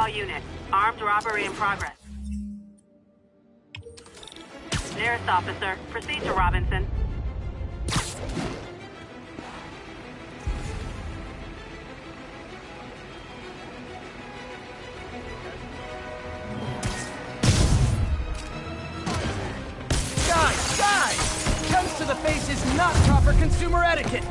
all units. Armed robbery in progress. Nearest officer, proceed to Robinson. Guys! Guns to the face is not proper consumer etiquette!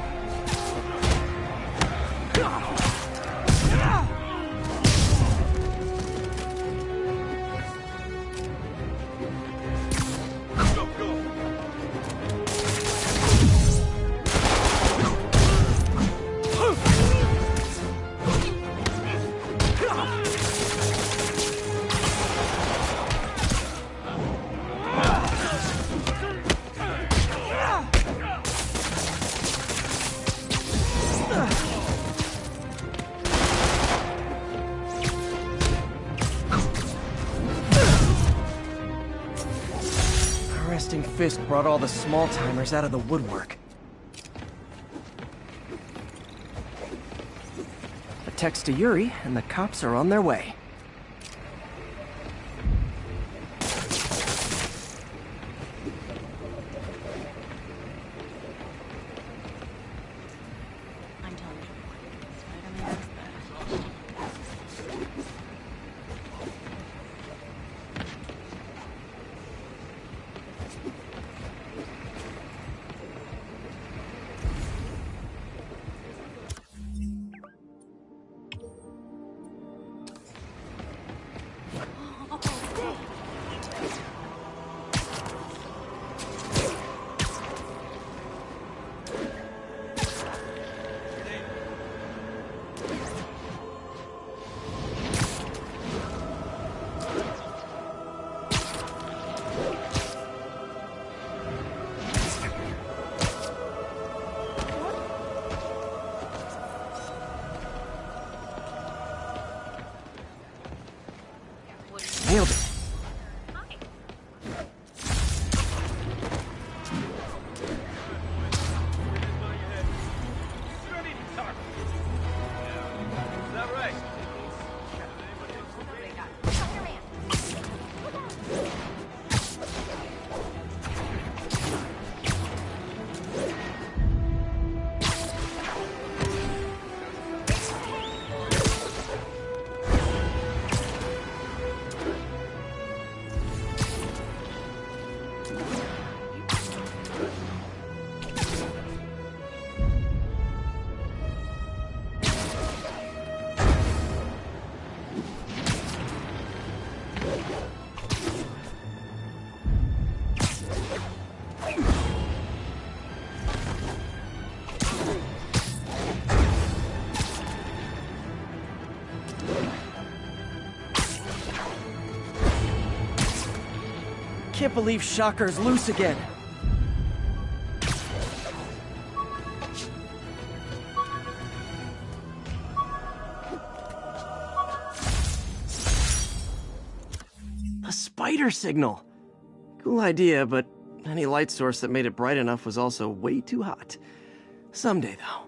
Resting Fist brought all the small-timers out of the woodwork. A text to Yuri, and the cops are on their way. I'm telling you, Spider-Man is bad. Nailed it. Can't believe Shocker's loose again. A spider signal. Cool idea, but any light source that made it bright enough was also way too hot. Someday, though.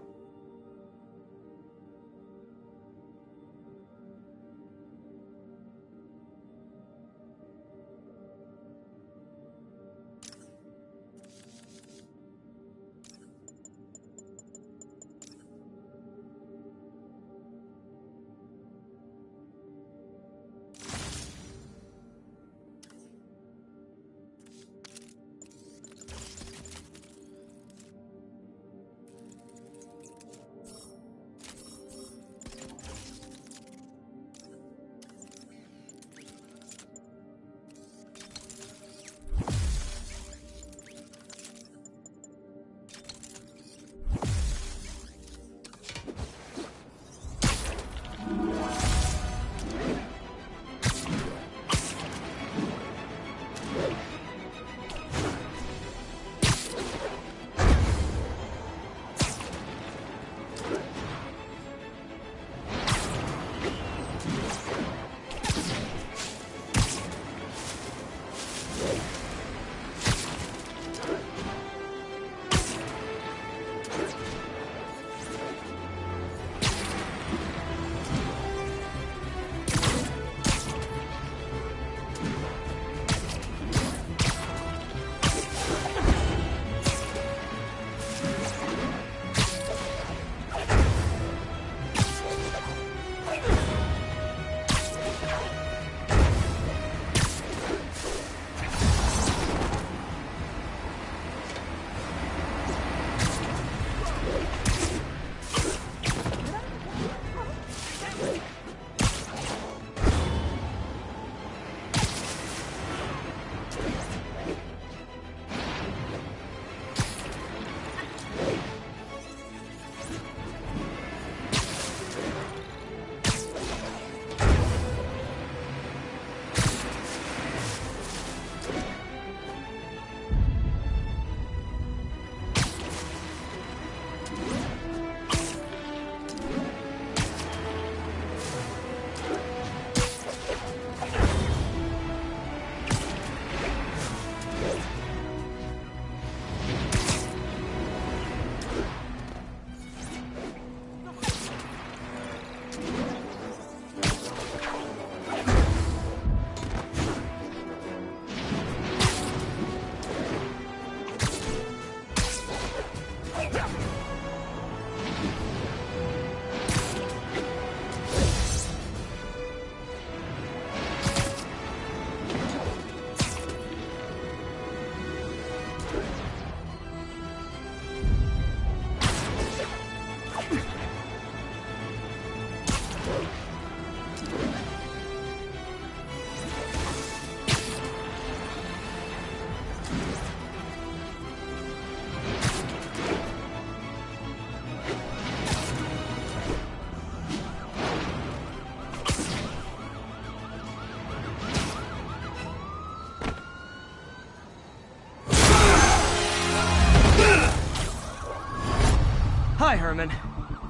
Hi, Herman.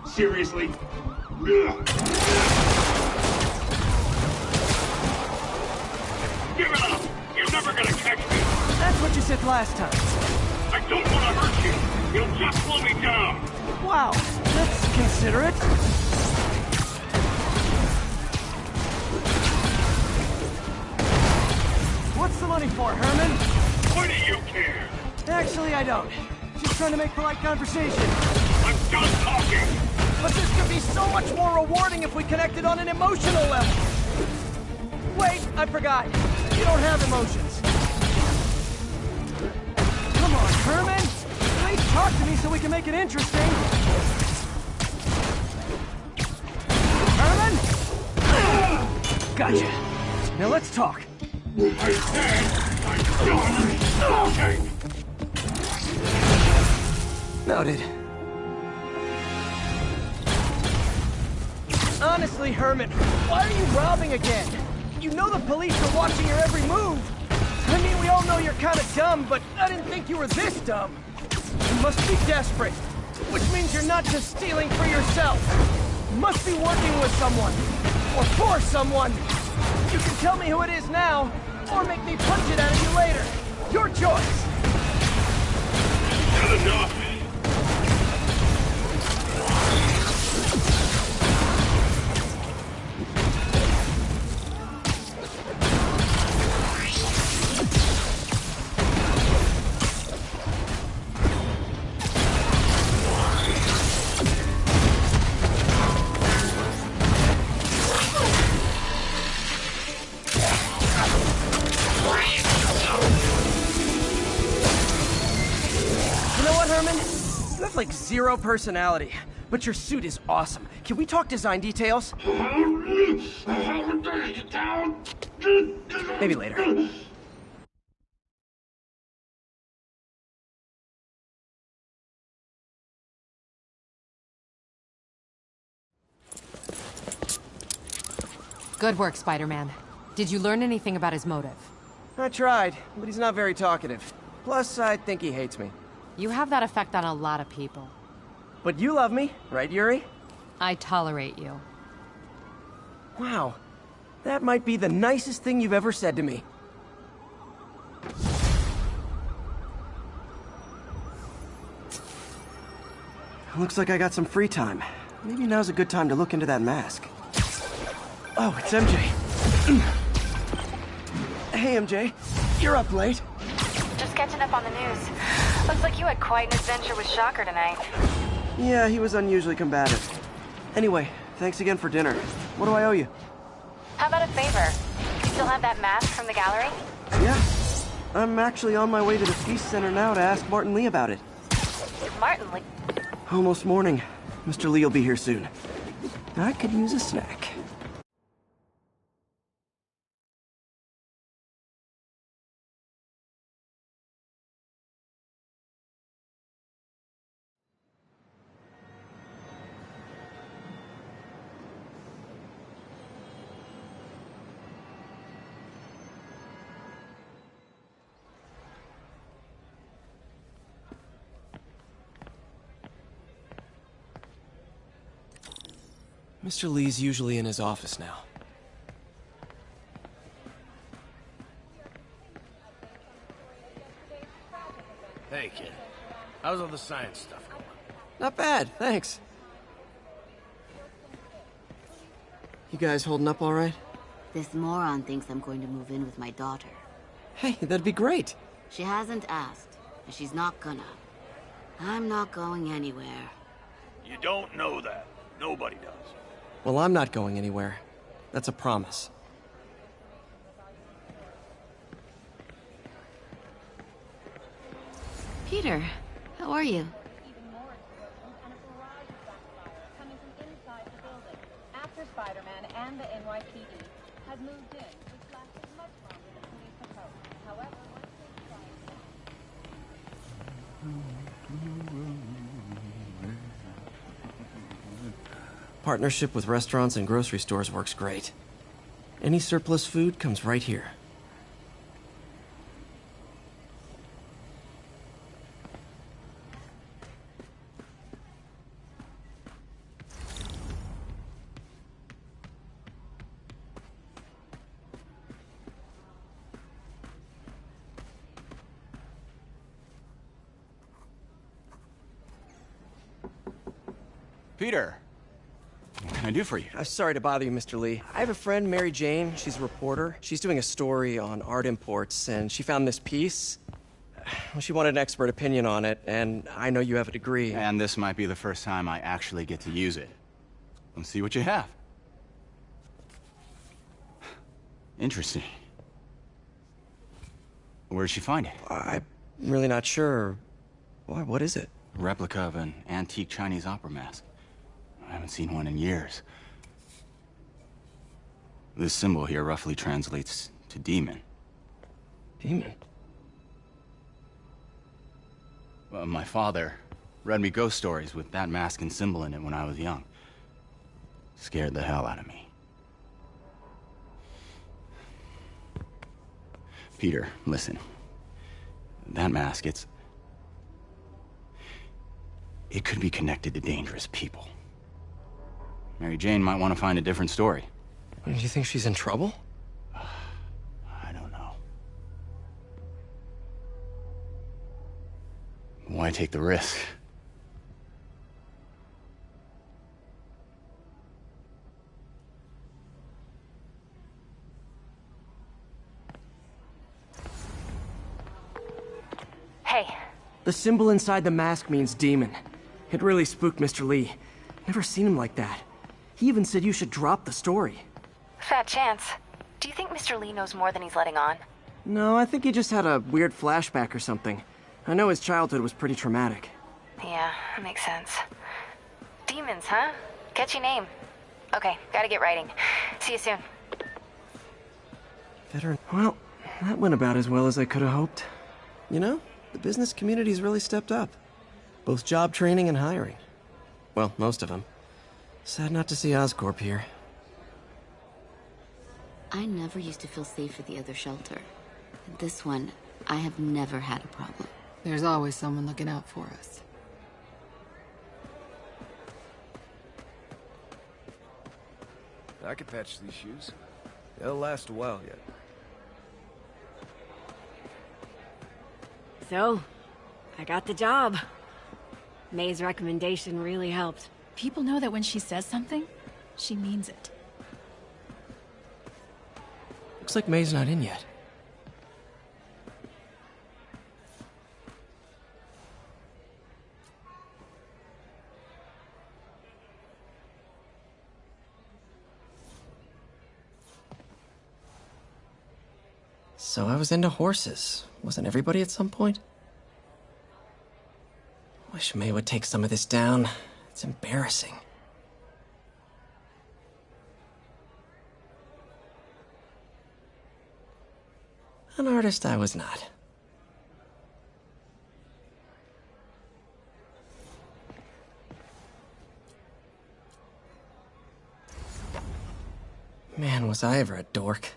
Seriously? Give it up! You're never gonna catch me! That's what you said last time. I don't want to hurt you! You'll just slow me down! Wow, that's considerate. What's the money for, Herman? Why do you care? Actually, I don't. Just trying to make polite conversation. I'm done talking! But this could be so much more rewarding if we connected on an emotional level. Wait, I forgot. You don't have emotions. Come on, Herman. At least talk to me so we can make it interesting. Herman? Gotcha. Now let's talk. I said I'm done talking! Noted. Honestly, Herman, why are you robbing again? You know the police are watching your every move. I mean, we all know you're kind of dumb, but I didn't think you were this dumb. You must be desperate, which means you're not just stealing for yourself. You must be working with someone, or for someone. You can tell me who it is now, or make me punch it out of you later. Your choice. Not enough! Like zero personality, but your suit is awesome. Can we talk design details? Maybe later. Good work, Spider-Man. Did you learn anything about his motive? I tried, but he's not very talkative. Plus, I think he hates me. You have that effect on a lot of people. But you love me, right, Yuri? I tolerate you. Wow. That might be the nicest thing you've ever said to me. Looks like I got some free time. Maybe now's a good time to look into that mask. Oh, it's MJ. Hey, MJ. You're up late. Just catching up on the news. Looks like you had quite an adventure with Shocker tonight. Yeah, he was unusually combative. Anyway, thanks again for dinner. What do I owe you? How about a favor? You still have that mask from the gallery? Yeah. I'm actually on my way to the Feast Center now to ask Martin Lee about it. Martin Lee? Almost morning. Mr. Lee will be here soon. I could use a snack. Mr. Lee's usually in his office now. Hey, kid. How's all the science stuff going? Not bad, thanks. You guys holding up all right? This moron thinks I'm going to move in with my daughter. Hey, that'd be great. She hasn't asked, and she's not gonna. I'm not going anywhere. You don't know that. Nobody does. Well, I'm not going anywhere. That's a promise. Peter, how are you? After Spider-Man and the NYPD has moved in, which lasted much longer than police proposed. However, once Partnership with restaurants and grocery stores works great. Any surplus food comes right here. Peter, what can I do for you? Sorry to bother you, Mr. Lee. I have a friend, Mary Jane. She's a reporter. She's doing a story on art imports, and she found this piece. Well, she wanted an expert opinion on it, and I know you have a degree. And this might be the first time I actually get to use it. Let's see what you have. Interesting. Where did she find it? I'm really not sure. Why, what is it? A replica of an antique Chinese opera mask. I haven't seen one in years. This symbol here roughly translates to demon. Demon? Well, my father read me ghost stories with that mask and symbol in it when I was young. Scared the hell out of me. Peter, listen. That mask, it could be connected to dangerous people. Mary Jane might want to find a different story. Do you think she's in trouble? I don't know. Why take the risk? Hey, The symbol inside the mask means demon. It really spooked Mr. Lee. Never seen him like that. He even said you should drop the story. fat chance. Do you think Mr. Lee knows more than he's letting on? No, I think he just had a weird flashback or something. I know his childhood was pretty traumatic. Yeah, that makes sense. Demons, huh? Catchy name. Okay, gotta get writing. See you soon. Veteran. Well, that went about as well as I could have hoped. You know, the business community's really stepped up. Both job training and hiring. Well, most of them. Sad not to see Oscorp here. I never used to feel safe at the other shelter. At this one, I have never had a problem. There's always someone looking out for us. I could patch these shoes. They'll last a while yet. So, I got the job. May's recommendation really helped. People know that when she says something, she means it. Looks like May's not in yet. So I was into horses. Wasn't everybody at some point? Wish May would take some of this down. It's embarrassing. An artist I was not. Man, was I ever a dork.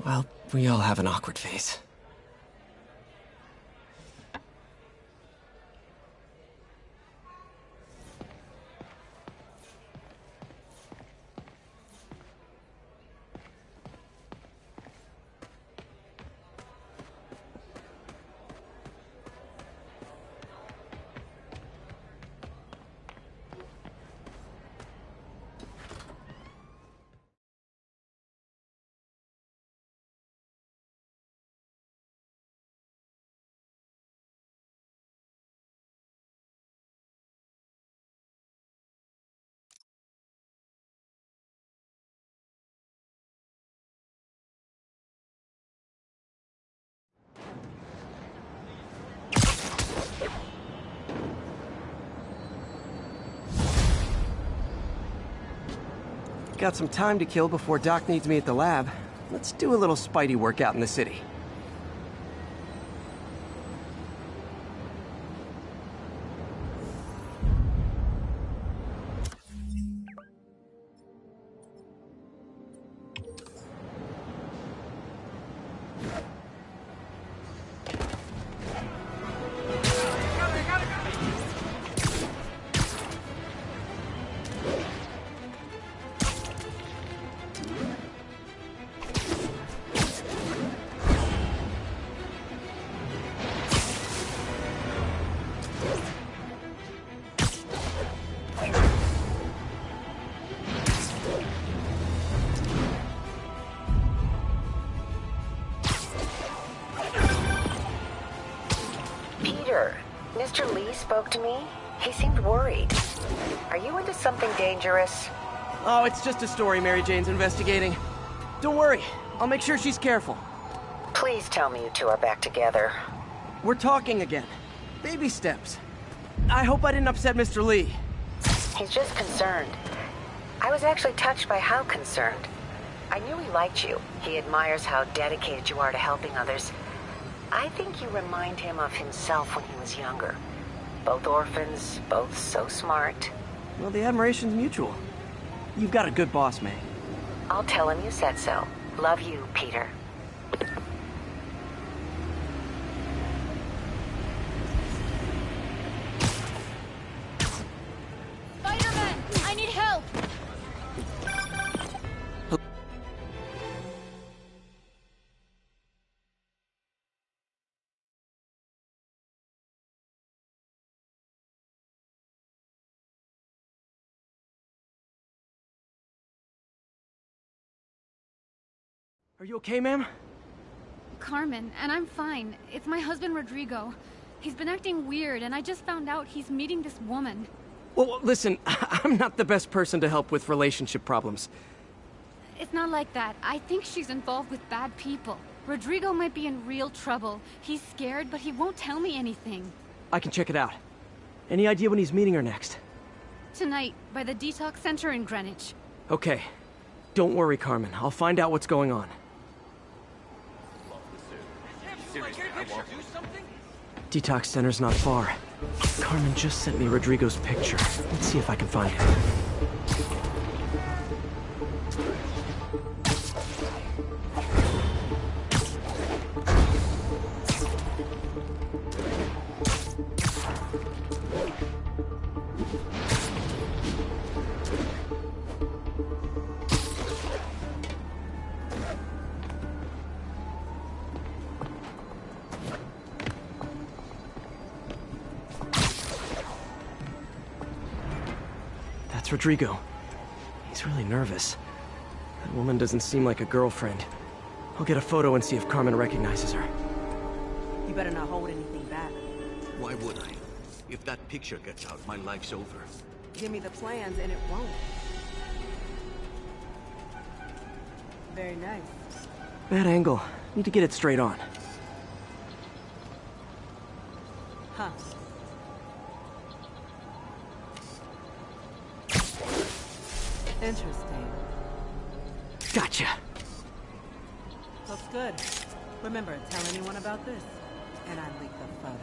Well, we all have an awkward phase. Got some time to kill before Doc needs me at the lab. Let's do a little Spidey workout in the city. Peter, Mr. Lee spoke to me. He seemed worried. Are you into something dangerous? Oh, it's just a story Mary Jane's investigating. Don't worry, I'll make sure she's careful. Please tell me you two are back together. We're talking again. Baby steps. I hope I didn't upset Mr. Lee. He's just concerned. I was actually touched by how concerned. I knew he liked you. He admires how dedicated you are to helping others. I think you remind him of himself when he was younger. Both orphans, both so smart. Well, the admiration's mutual. You've got a good boss, May. I'll tell him you said so. Love you, Peter. Spider-Man! I need help! Are you okay, ma'am? Carmen, and I'm fine. It's my husband, Rodrigo. He's been acting weird, and I just found out he's meeting this woman. Well, listen, I'm not the best person to help with relationship problems. It's not like that. I think she's involved with bad people. Rodrigo might be in real trouble. He's scared, but he won't tell me anything. I can check it out. Any idea when he's meeting her next? Tonight, by the detox center in Greenwich. Okay. Don't worry, Carmen. I'll find out what's going on. Detox center's not far. Carmen just sent me Rodrigo's picture. Let's see if I can find him. That's Rodrigo. He's really nervous. That woman doesn't seem like a girlfriend. I'll get a photo and see if Carmen recognizes her. You better not hold anything back. Why would I? If that picture gets out, my life's over. Give me the plans and it won't. Very nice. Bad angle. Need to get it straight on. Huh. Interesting. Gotcha. Looks good. Remember, tell anyone about this, and I leak the photo.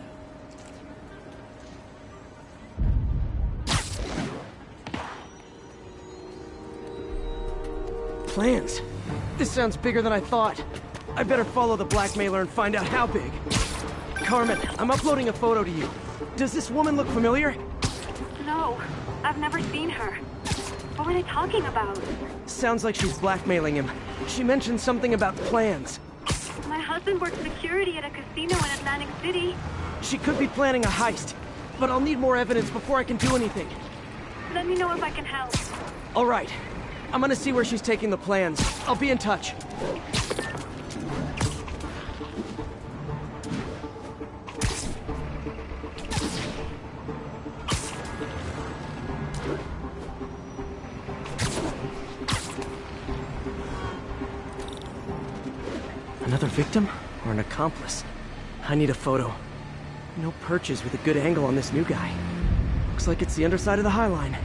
Plans? This sounds bigger than I thought. I better follow the blackmailer and find out how big. Carmen, I'm uploading a photo to you. Does this woman look familiar? No, I've never seen her. What were they talking about? Sounds like she's blackmailing him. She mentioned something about plans. My husband works security at a casino in Atlantic City. She could be planning a heist, but I'll need more evidence before I can do anything. Let me know if I can help. All right. I'm gonna see where she's taking the plans. I'll be in touch. Another victim or an accomplice? I need a photo. No perches with a good angle on this new guy. Looks like it's the underside of the High Line.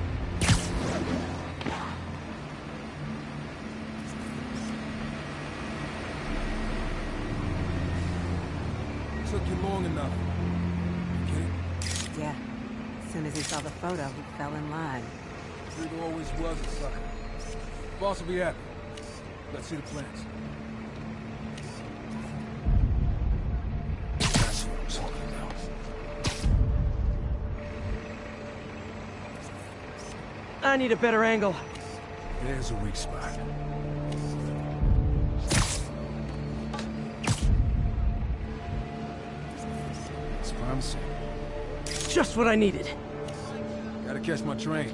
Took you long enough. Okay? Yeah. As soon as he saw the photo, he fell in line. Rodrigo always was a sucker. Boss will be happy. Let's see the plans. That's what I'm talking about. I need a better angle. There's a weak spot. It's promising. Just what I needed. Gotta catch my train.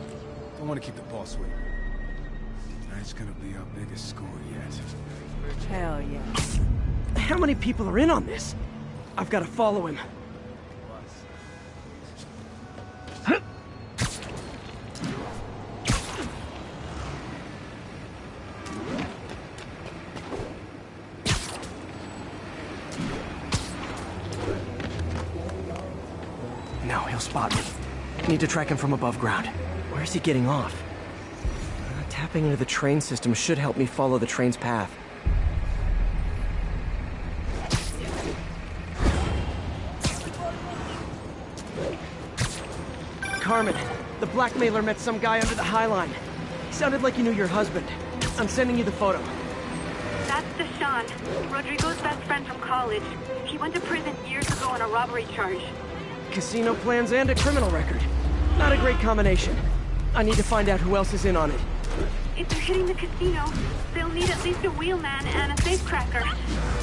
Don't want to keep the boss waiting. Tonight's gonna be our biggest score yet. Hell yeah. How many people are in on this? I've got to follow him. spot me. Need to track him from above ground. Where's he getting off? Tapping into the train system should help me follow the train's path. Carmen, the blackmailer met some guy under the High Line. He sounded like he knew your husband. I'm sending you the photo. That's Deshaun, Rodrigo's best friend from college. He went to prison years ago on a robbery charge. Casino plans and a criminal record. Not a great combination. I need to find out who else is in on it. If they're hitting the casino, they'll need at least a wheelman and a safecracker.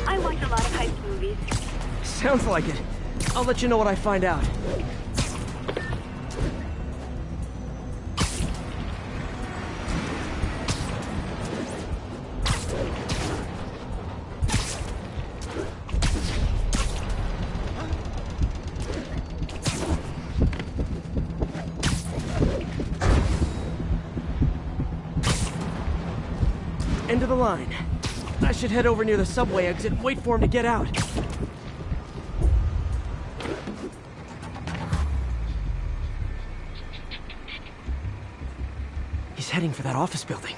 I watch a lot of heist movies. Sounds like it. I'll let you know what I find out. End of the line. I should head over near the subway exit and wait for him to get out. He's heading for that office building.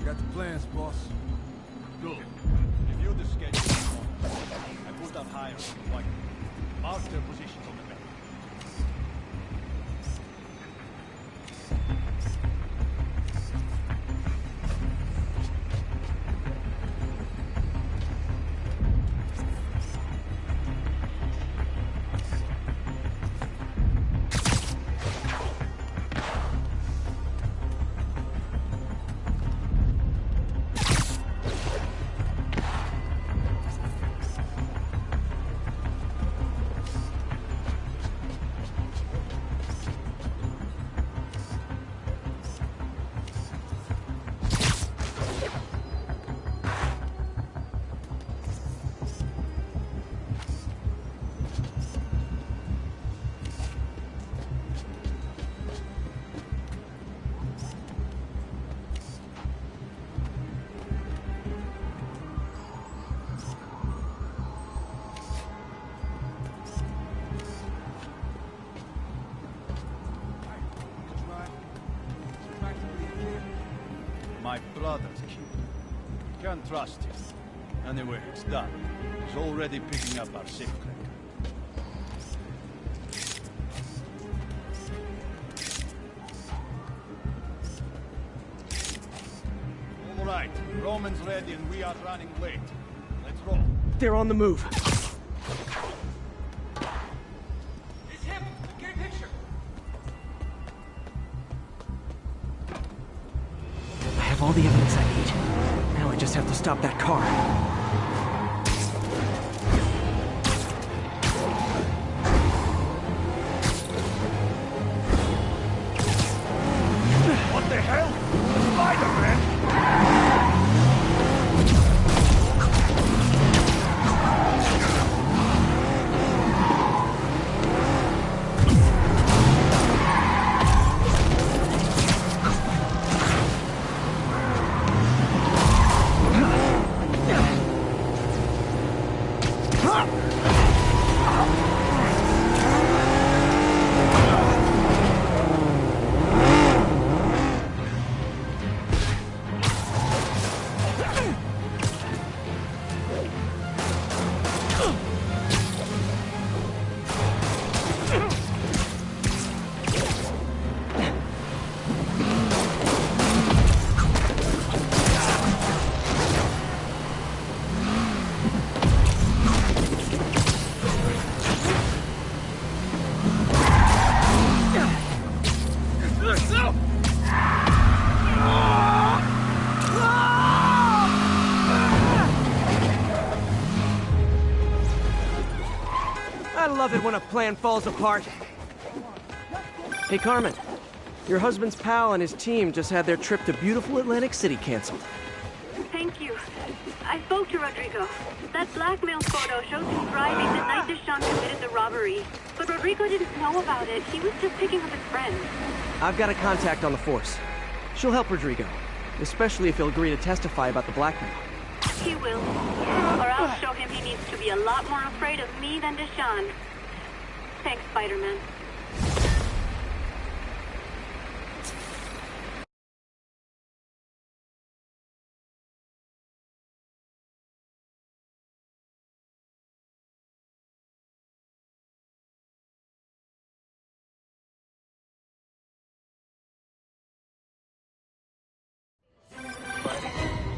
Got the plans, boss. Good. Review the schedule. I put up higher on the white. Mark their positions on the map. My brother's kid. Can't trust him. Anyway, it's done. He's already picking up our safecracker. All right, Roman's ready and we are running late. Let's roll. They're on the move. It's him! Get a picture! I have all the evidence I need. Now I just have to stop that car. What the hell? Spider-Man! I love it when a plan falls apart. Hey, Carmen. Your husband's pal and his team just had their trip to beautiful Atlantic City canceled. Thank you. I spoke to Rodrigo. That blackmail photo shows him driving the night Deshaun committed the robbery. But Rodrigo didn't know about it. He was just picking up his friend. I've got a contact on the force. She'll help Rodrigo, especially if he'll agree to testify about the blackmail. He will. Or I'll show him he needs to be a lot more afraid of me than Deshaun. Thanks, Spider-Man.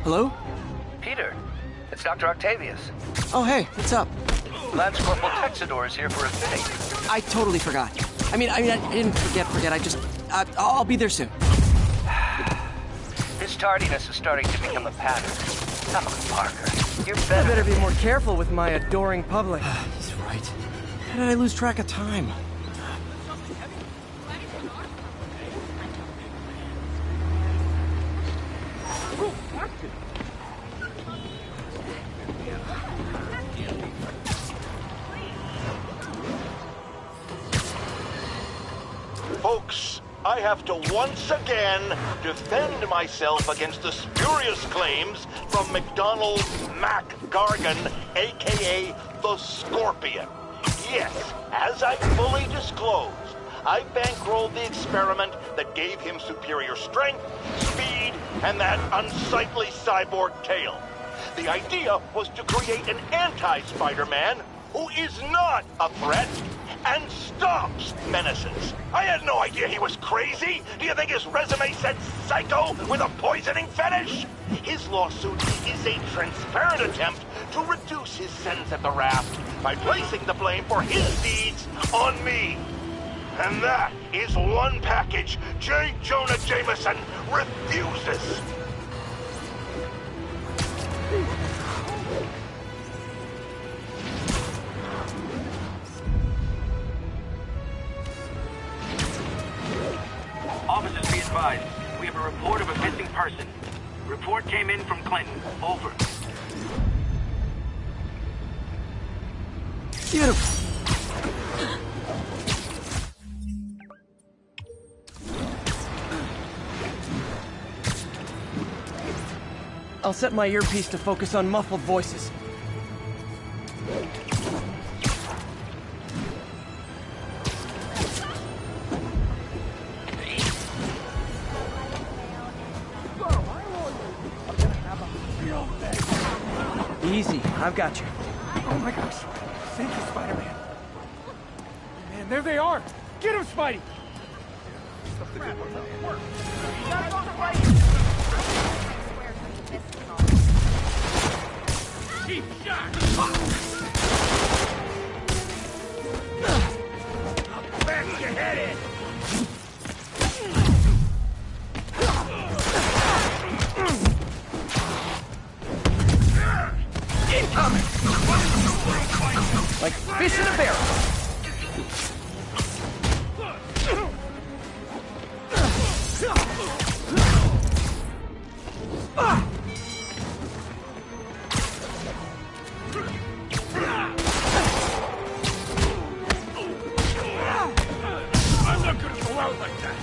Hello? Peter, it's Dr. Octavius. Oh, hey, what's up? Lance Corporal Texador is here for a fitting. I totally forgot. I didn't forget. I'll be there soon. His tardiness is starting to become a pattern. Come on, Parker. You're I better. better be more careful with my adoring public. He's right. How did I lose track of time? Folks, I have to once again defend myself against the spurious claims from McDonald Mac Gargan, a.k.a. the Scorpion. Yes, as I fully disclosed, I bankrolled the experiment that gave him superior strength, speed, and that unsightly cyborg tail. The idea was to create an anti-Spider-Man who is not a threat and stops menaces. I had no idea he was crazy. Do you think his resume said psycho with a poisoning fetish? His lawsuit is a transparent attempt to reduce his sentence at the raft by placing the blame for his deeds on me. And that is one package J. Jonah Jameson refuses. Officers, be advised. We have a report of a missing person. Report came in from Clinton. Over. Beautiful. I'll set my earpiece to focus on muffled voices. Easy, I've got you. Oh my gosh. Thank you, Spider-Man. Man, there they are. Get him, Spidey! Keep shot! Bash your head in! Incoming! Like fish in a barrel. I'm not gonna go out like that!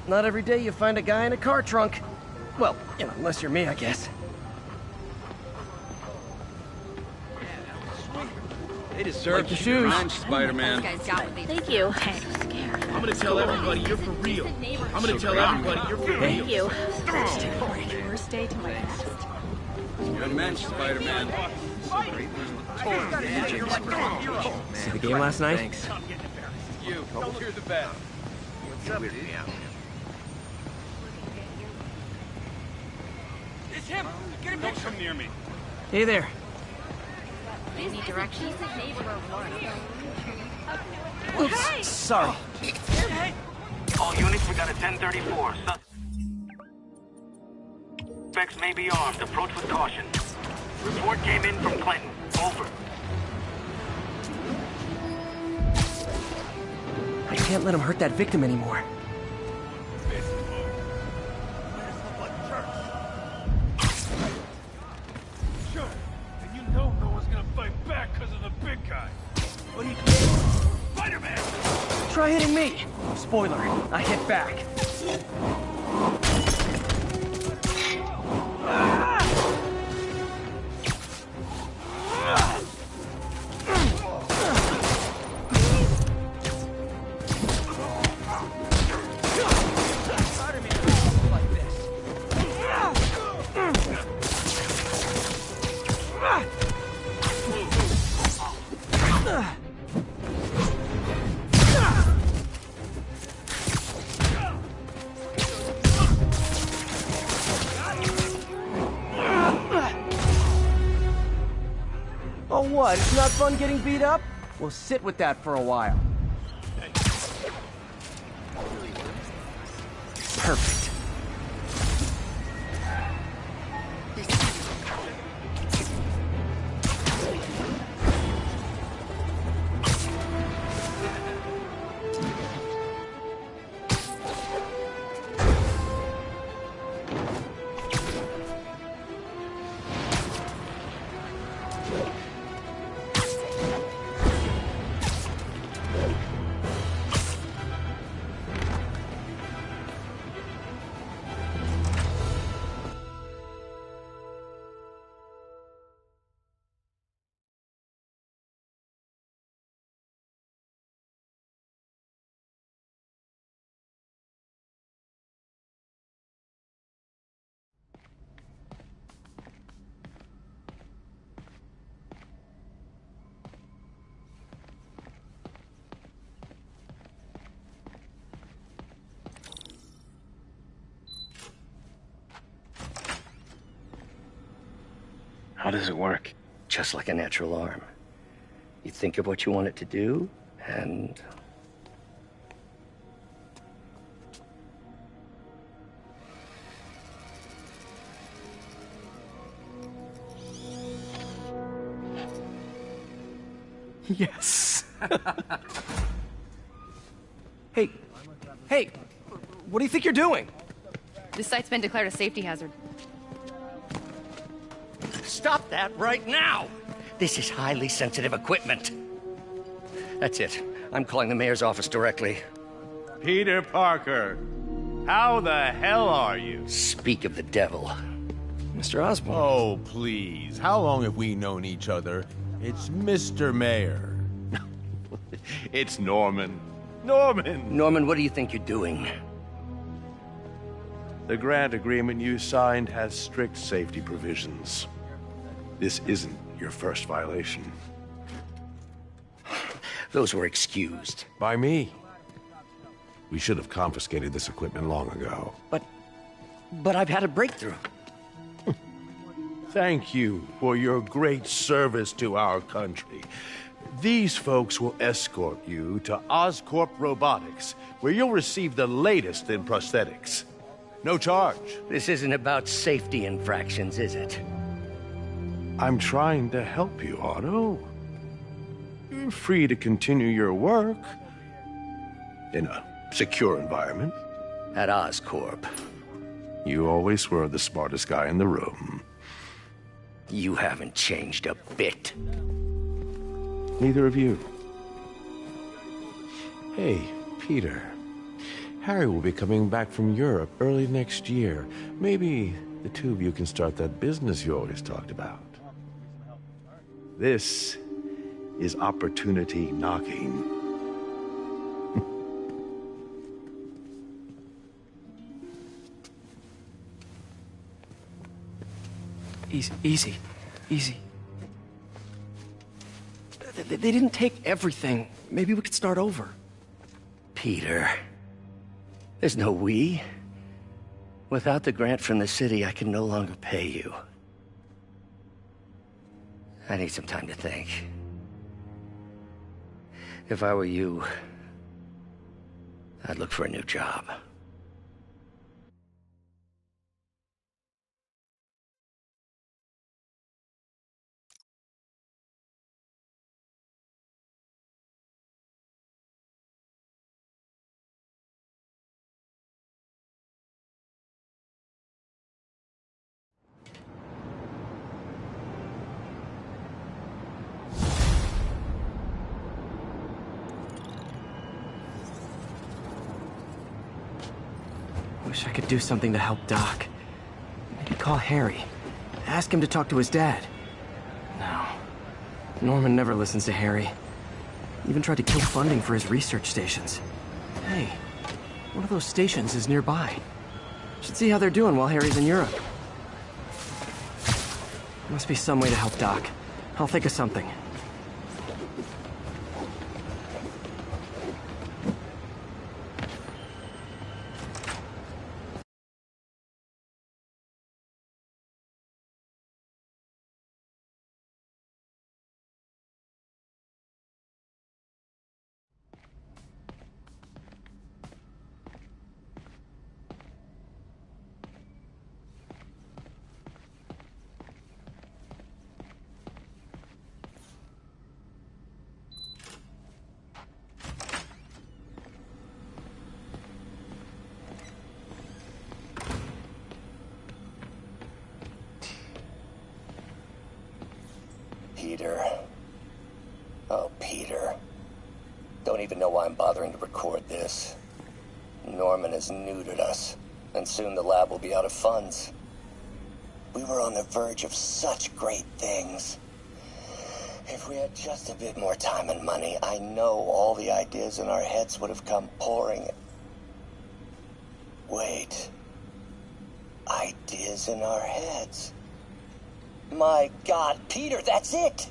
Not every day you find a guy in a car trunk. Well, you know, unless you're me, I guess. They deserve your shoes. Spider-Man. Thank you. I'm gonna tell everybody you're for real. I'm gonna tell everybody you're for real. Thank you. Worst day to my best. Good mensch, Spider-Man. See the game last night? Thanks. You, you're the best. What's up, dude? him! Get him! Don't come near me. Hey there. Any directions? Oops, sorry. All units, we got a 1034. Suspects may be armed. Approach with caution. Report came in from Clinton. Over. I can't let him hurt that victim anymore. Sure. And you know no one's gonna fight back because of the big guy. What do you do? Spider-Man! Try hitting me. Spoiler, I hit back. Oh what, it's not fun getting beat up? We'll sit with that for a while. Perfect. How does it work? Just like a natural arm. You think of what you want it to do, and... Yes. Hey, what do you think you're doing? This site's been declared a safety hazard. Stop that right now! This is highly sensitive equipment. That's it. I'm calling the mayor's office directly. Peter Parker, how the hell are you? Speak of the devil. Mr. Osborn. Oh, please. How long have we known each other? It's Mr. Mayor. It's Norman. Norman! Norman, what do you think you're doing? The grant agreement you signed has strict safety provisions. This isn't your first violation. Those were excused. By me. We should have confiscated this equipment long ago. But I've had a breakthrough. Thank you for your great service to our country. These folks will escort you to Oscorp Robotics, where you'll receive the latest in prosthetics. No charge. This isn't about safety infractions, is it? I'm trying to help you, Otto. You're free to continue your work in a secure environment. At Oscorp. You always were the smartest guy in the room. You haven't changed a bit. Neither of you. Hey, Peter. Harry will be coming back from Europe early next year. Maybe the two of you can start that business you always talked about. This is opportunity knocking. Easy. They didn't take everything. Maybe we could start over. Peter. There's no we. Without the grant from the city, I can no longer pay you. I need some time to think. If I were you, I'd look for a new job. Wish I could do something to help Doc. Maybe call Harry. Ask him to talk to his dad. No. Norman never listens to Harry. Even tried to kill funding for his research stations. Hey, one of those stations is nearby. Should see how they're doing while Harry's in Europe. Must be some way to help Doc. I'll think of something. Peter. Oh, Peter. Don't even know why I'm bothering to record this. Norman has neutered us, and soon the lab will be out of funds. We were on the verge of such great things. If we had just a bit more time and money, I know all the ideas in our heads would have come pouring. Wait. Ideas in our heads? My God, Peter, that's it!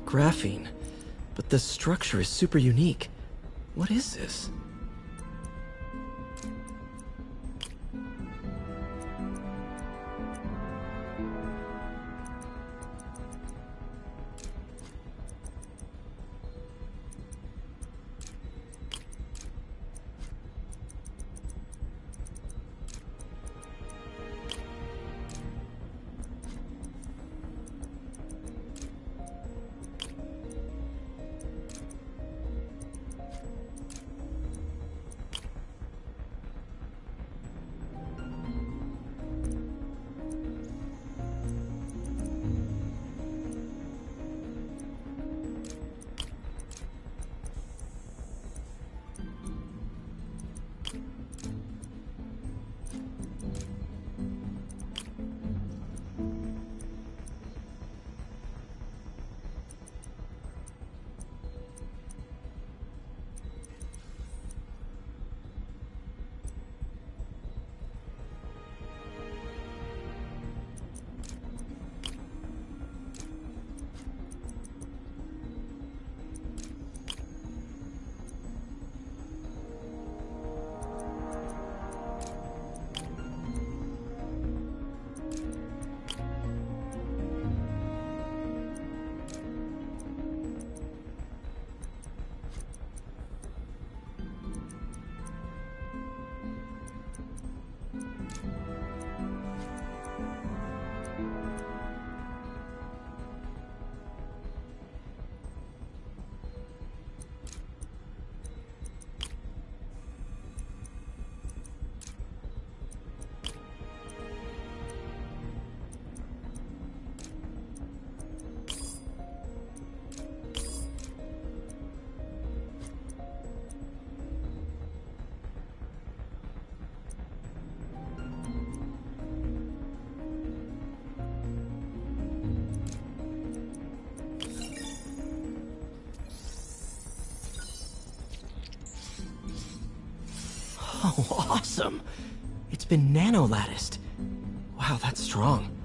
Graphene. But the structure is super unique. What is this? Oh, awesome! It's been nano-latticed. Wow, that's strong.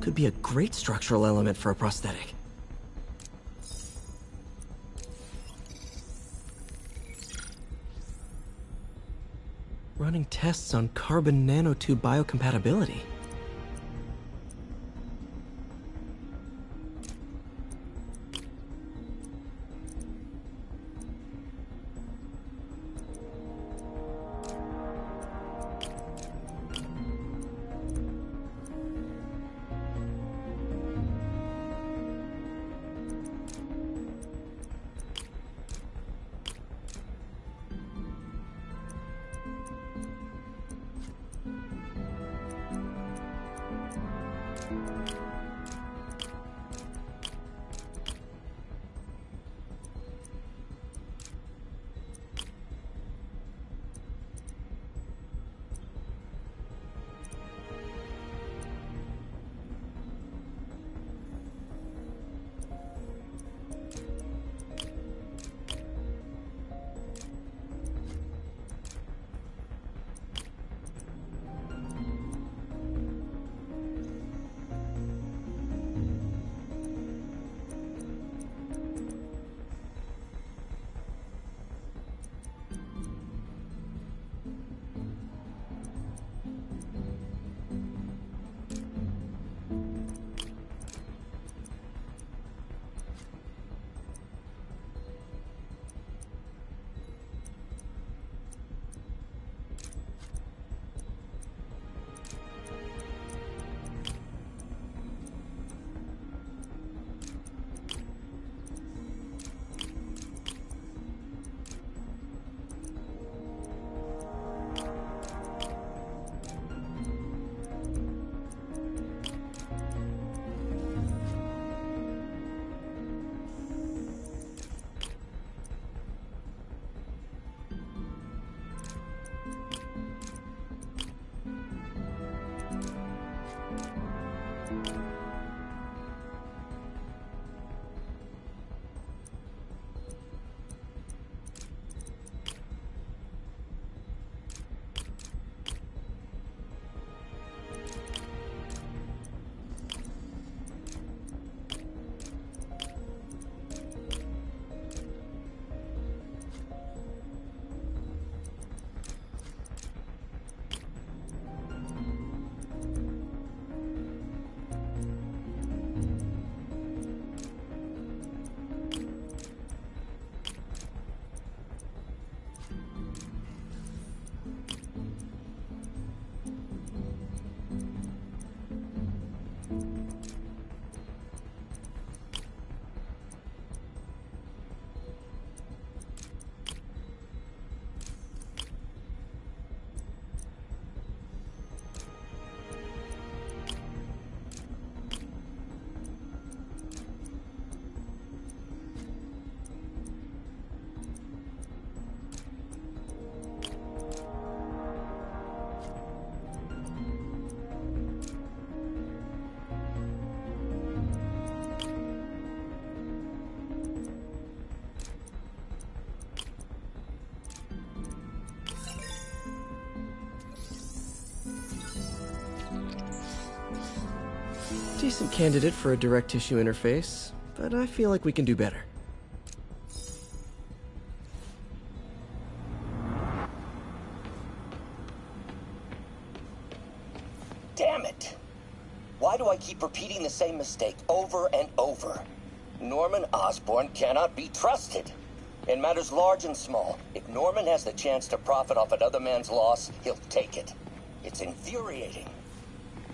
Could be a great structural element for a prosthetic. Running tests on carbon nanotube biocompatibility. Decent candidate for a direct tissue interface, but I feel like we can do better. Damn it! Why do I keep repeating the same mistake over and over? Norman Osborn cannot be trusted. In matters large and small, if Norman has the chance to profit off another man's loss, he'll take it. It's infuriating.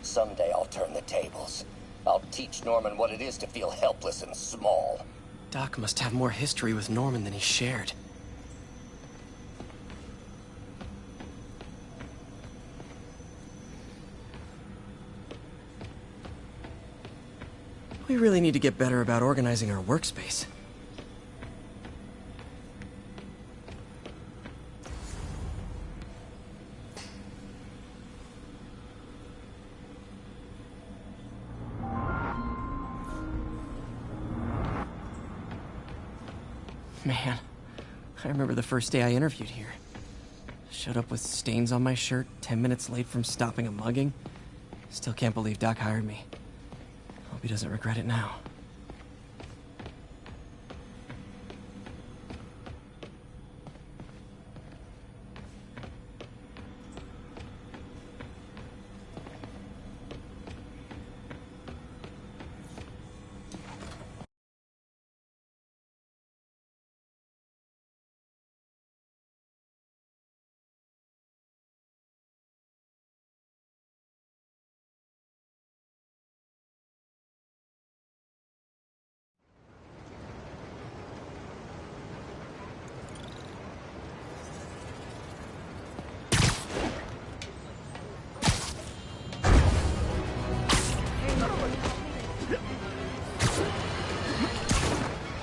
Someday I'll turn the tables. I'll teach Norman what it is to feel helpless and small. Doc must have more history with Norman than he shared. We really need to get better about organizing our workspace. Man, I remember the first day I interviewed here. Showed up with stains on my shirt, 10 minutes late from stopping a mugging. Still can't believe Doc hired me. Hope he doesn't regret it now.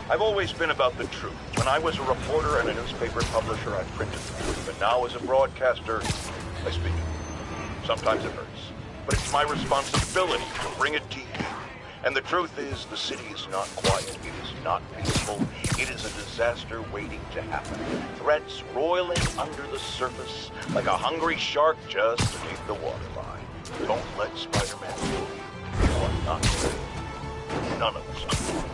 I've always been about the truth. When I was a reporter and a newspaper publisher, I printed the truth. But now as a broadcaster, I speak it. Sometimes it hurts. But it's my responsibility to bring it to you. And the truth is, the city is not quiet. It is not peaceful. It is a disaster waiting to happen. Threats roiling under the surface like a hungry shark just beneath the waterline. Don't let Spider-Man fool you. You are not safe. None of us are.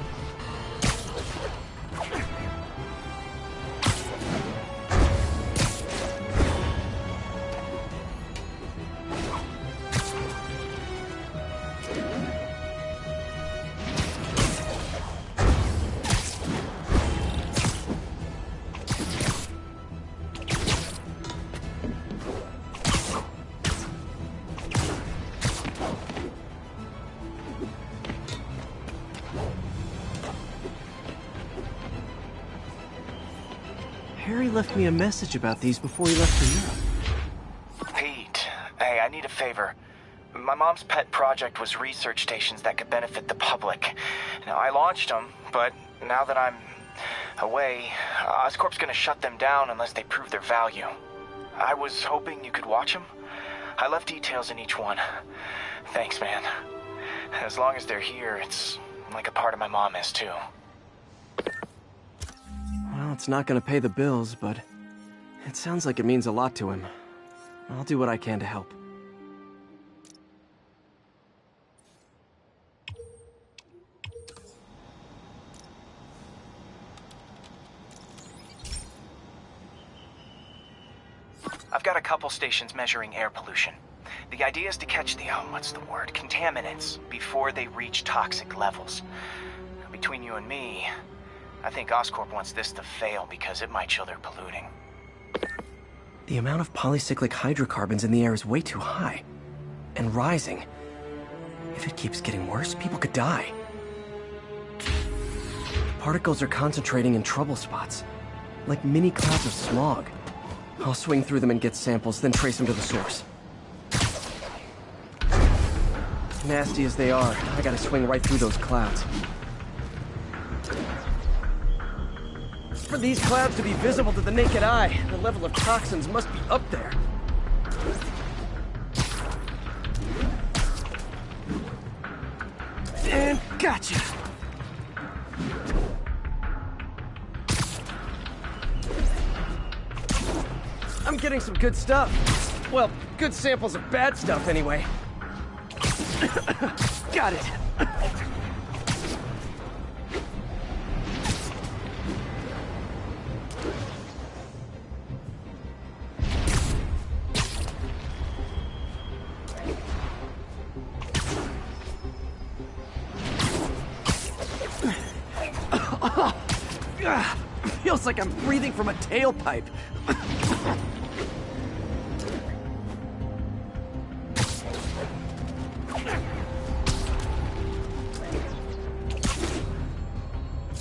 Harry left me a message about these before he left for Europe. Pete, hey, I need a favor. My mom's pet project was research stations that could benefit the public. Now, I launched them, but now that I'm away, Oscorp's gonna shut them down unless they prove their value. I was hoping you could watch them. I left details in each one. Thanks, man. As long as they're here, it's like a part of my mom is, too. Well, it's not gonna pay the bills, but it sounds like it means a lot to him. I'll do what I can to help. I've got a couple stations measuring air pollution. The idea is to catch the, contaminants before they reach toxic levels. Between you and me, I think Oscorp wants this to fail because it might show they're polluting. The amount of polycyclic hydrocarbons in the air is way too high. And rising. If it keeps getting worse, people could die. Particles are concentrating in trouble spots. Like mini clouds of smog. I'll swing through them and get samples, then trace them to the source. Nasty as they are, I gotta swing right through those clouds. For these clouds to be visible to the naked eye, the level of toxins must be up there. And gotcha! I'm getting some good stuff. Well, good samples of bad stuff, anyway. Got it. Feels like I'm breathing from a tailpipe.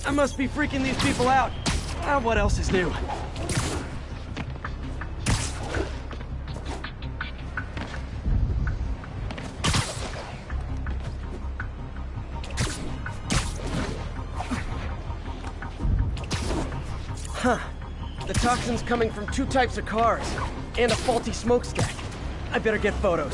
I must be freaking these people out. What else is new? Huh. The toxin's coming from 2 types of cars, and a faulty smokestack. I better get photos.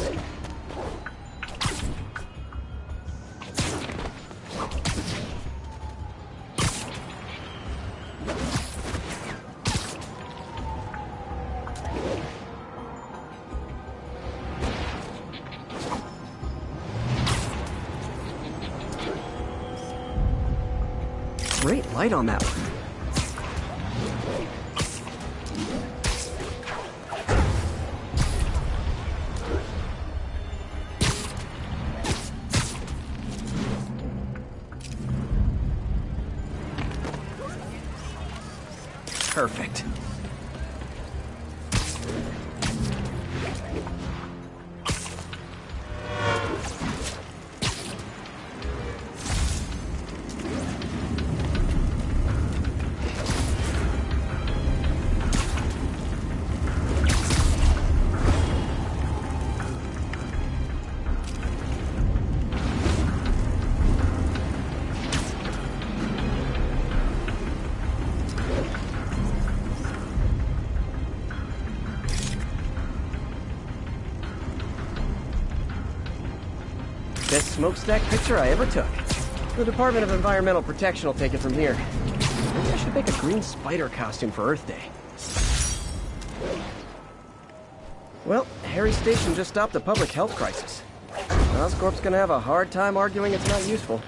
light on that one. Perfect. Best smokestack picture I ever took. The Department of Environmental Protection will take it from here. Maybe I should make a green spider costume for Earth Day. Well, Harry's station just stopped a public health crisis. Oscorp's gonna have a hard time arguing it's not useful.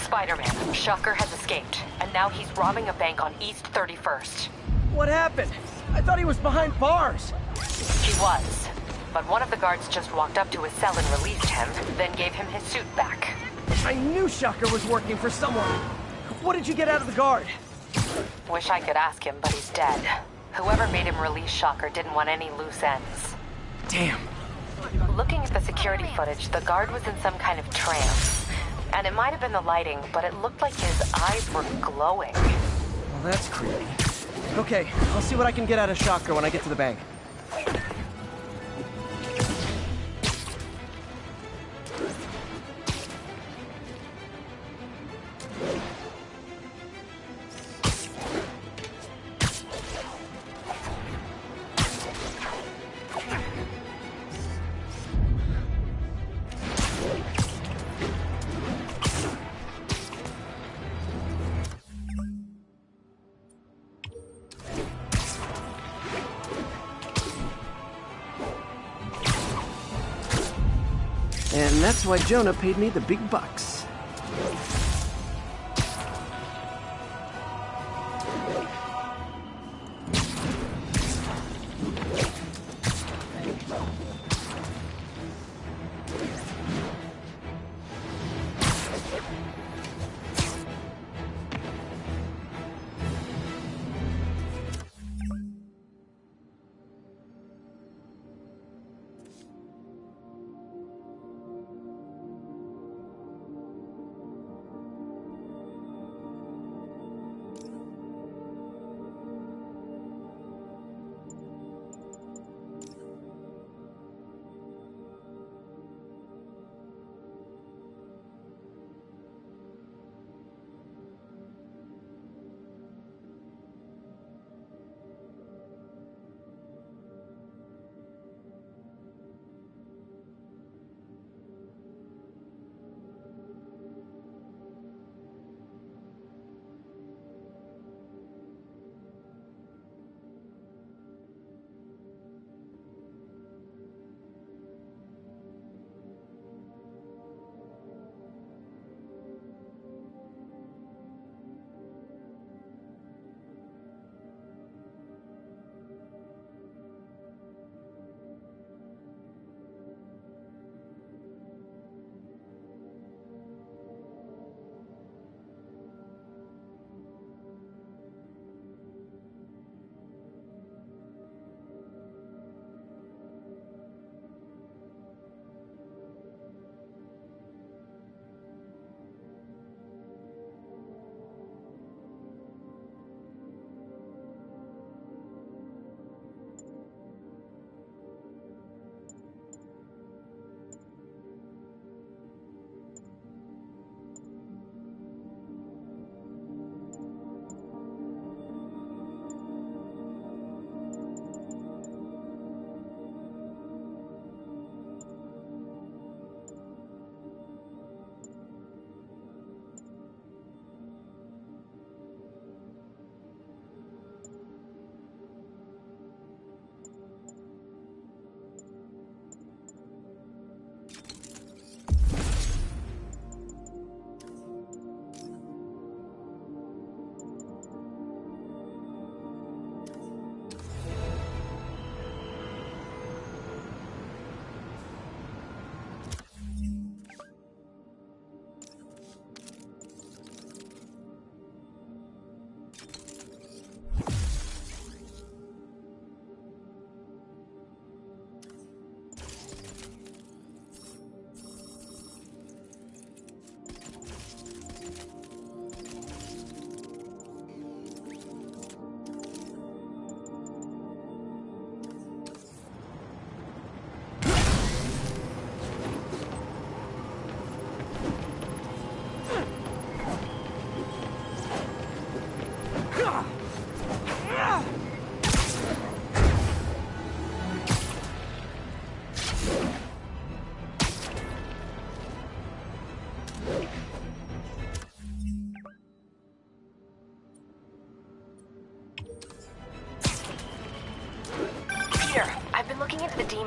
Spider-Man, Shocker has escaped, and now he's robbing a bank on East 31st. What happened? I thought he was behind bars. He was, but one of the guards just walked up to his cell and released him, then gave him his suit back. I knew Shocker was working for someone. What did you get out of the guard? Wish I could ask him, but he's dead. Whoever made him release Shocker didn't want any loose ends. Damn. Looking at the security footage, the guard was in some kind of trance. And it might have been the lighting, but it looked like his eyes were glowing. Well, that's creepy. Okay, I'll see what I can get out of Shocker when I get to the bank. And that's why Jonah paid me the big bucks.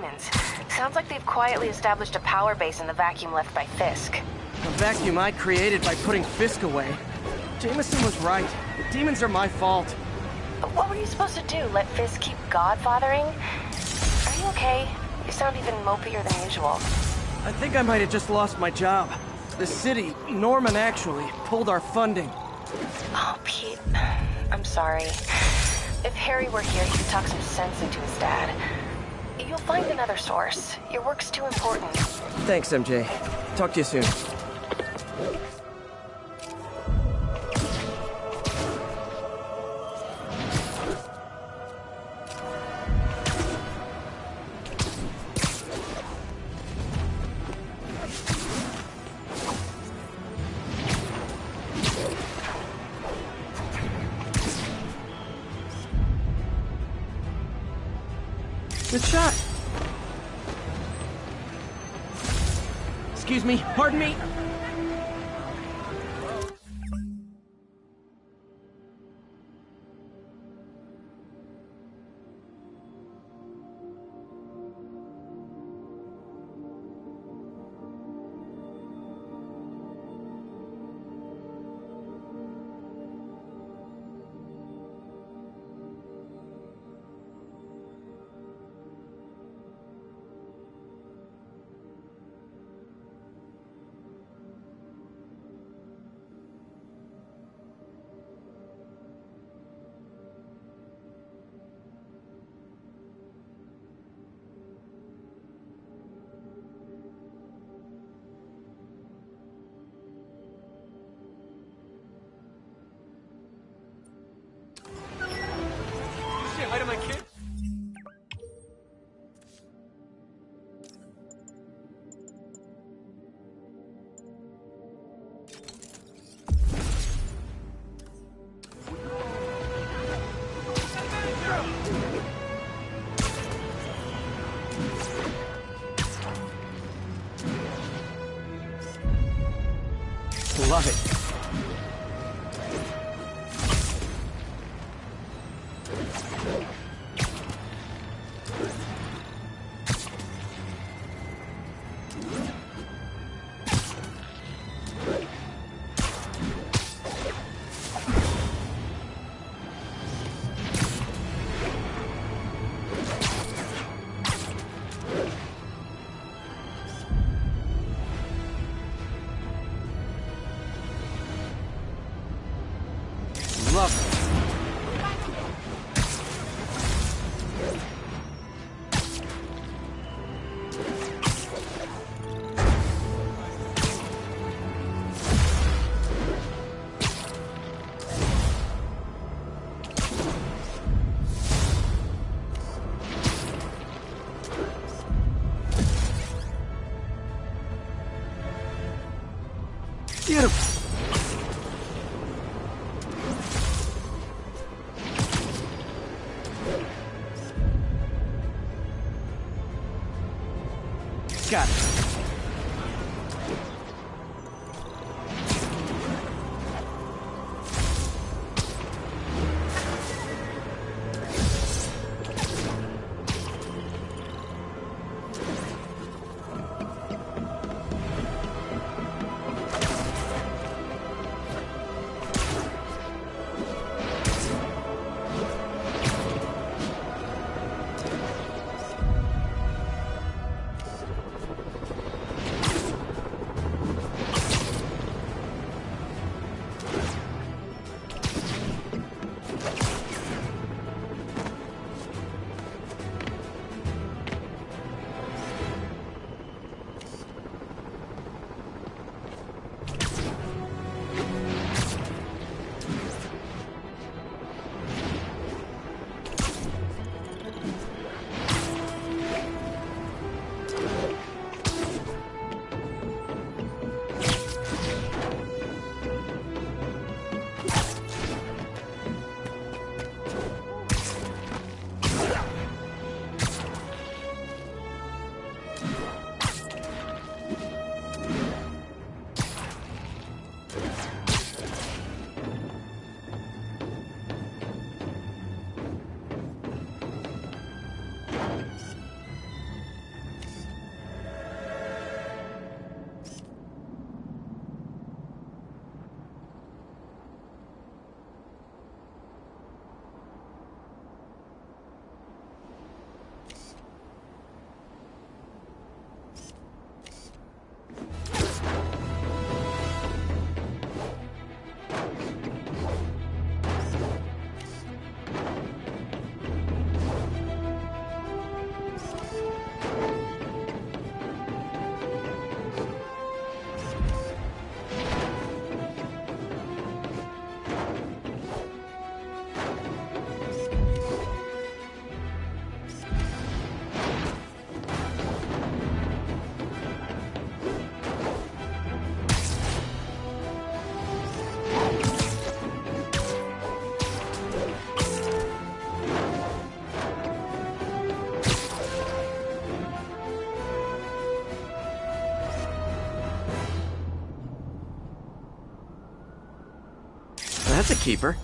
demons. Sounds like they've quietly established a power base in the vacuum left by Fisk. A vacuum I created by putting Fisk away. Jameson was right. The demons are my fault. But what were you supposed to do? Let Fisk keep godfathering? Are you okay? You sound even mopier than usual. I think I might have just lost my job. The city, Norman actually, pulled our funding. Oh, Pete. I'm sorry. If Harry were here, he could talk some sense into his dad. You'll find another source. Your work's too important. Thanks, MJ. Talk to you soon. Good shot. Excuse me, pardon me. Say hi to my kid. Love it. Love it. Beautiful. Got it. That's a keeper.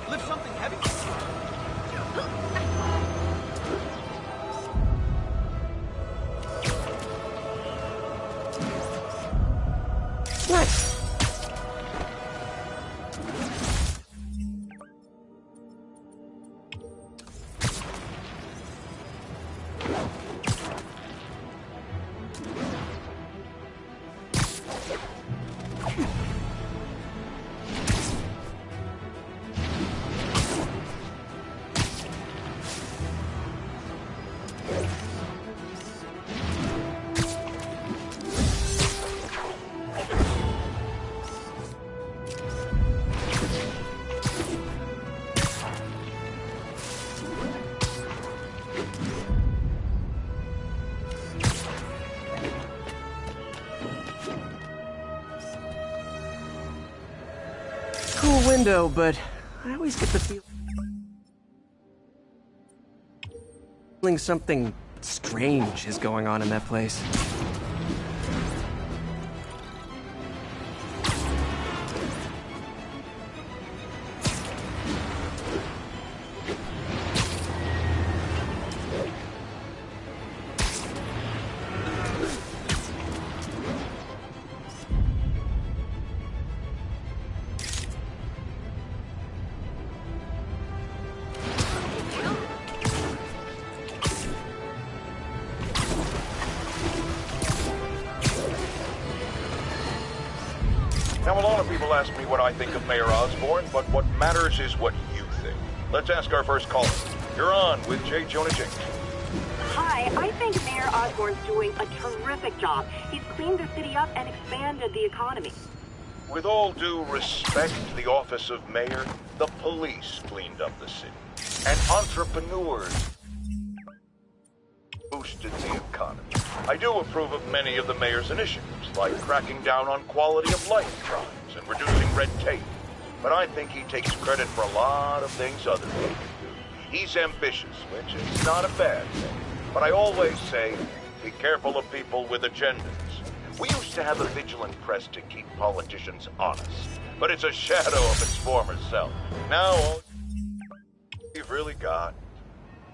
Lift something heavy? Nice. Cool window, but I always get the feeling something strange is going on in that place. Now, a lot of people ask me what I think of Mayor Osborn, but what matters is what you think. Let's ask our first caller. You're on with J. Jonah James. Hi, I think Mayor Osborn's doing a terrific job. He's cleaned the city up and expanded the economy. With all due respect to the office of mayor, the police cleaned up the city. And entrepreneurs boosted the economy. I do approve of many of the mayor's initiatives, like cracking down on quality of life crimes and reducing red tape. But I think he takes credit for a lot of things other people do. He's ambitious, which is not a bad thing. But I always say, be careful of people with agendas. We used to have a vigilant press to keep politicians honest, but it's a shadow of its former self. Now all you've really got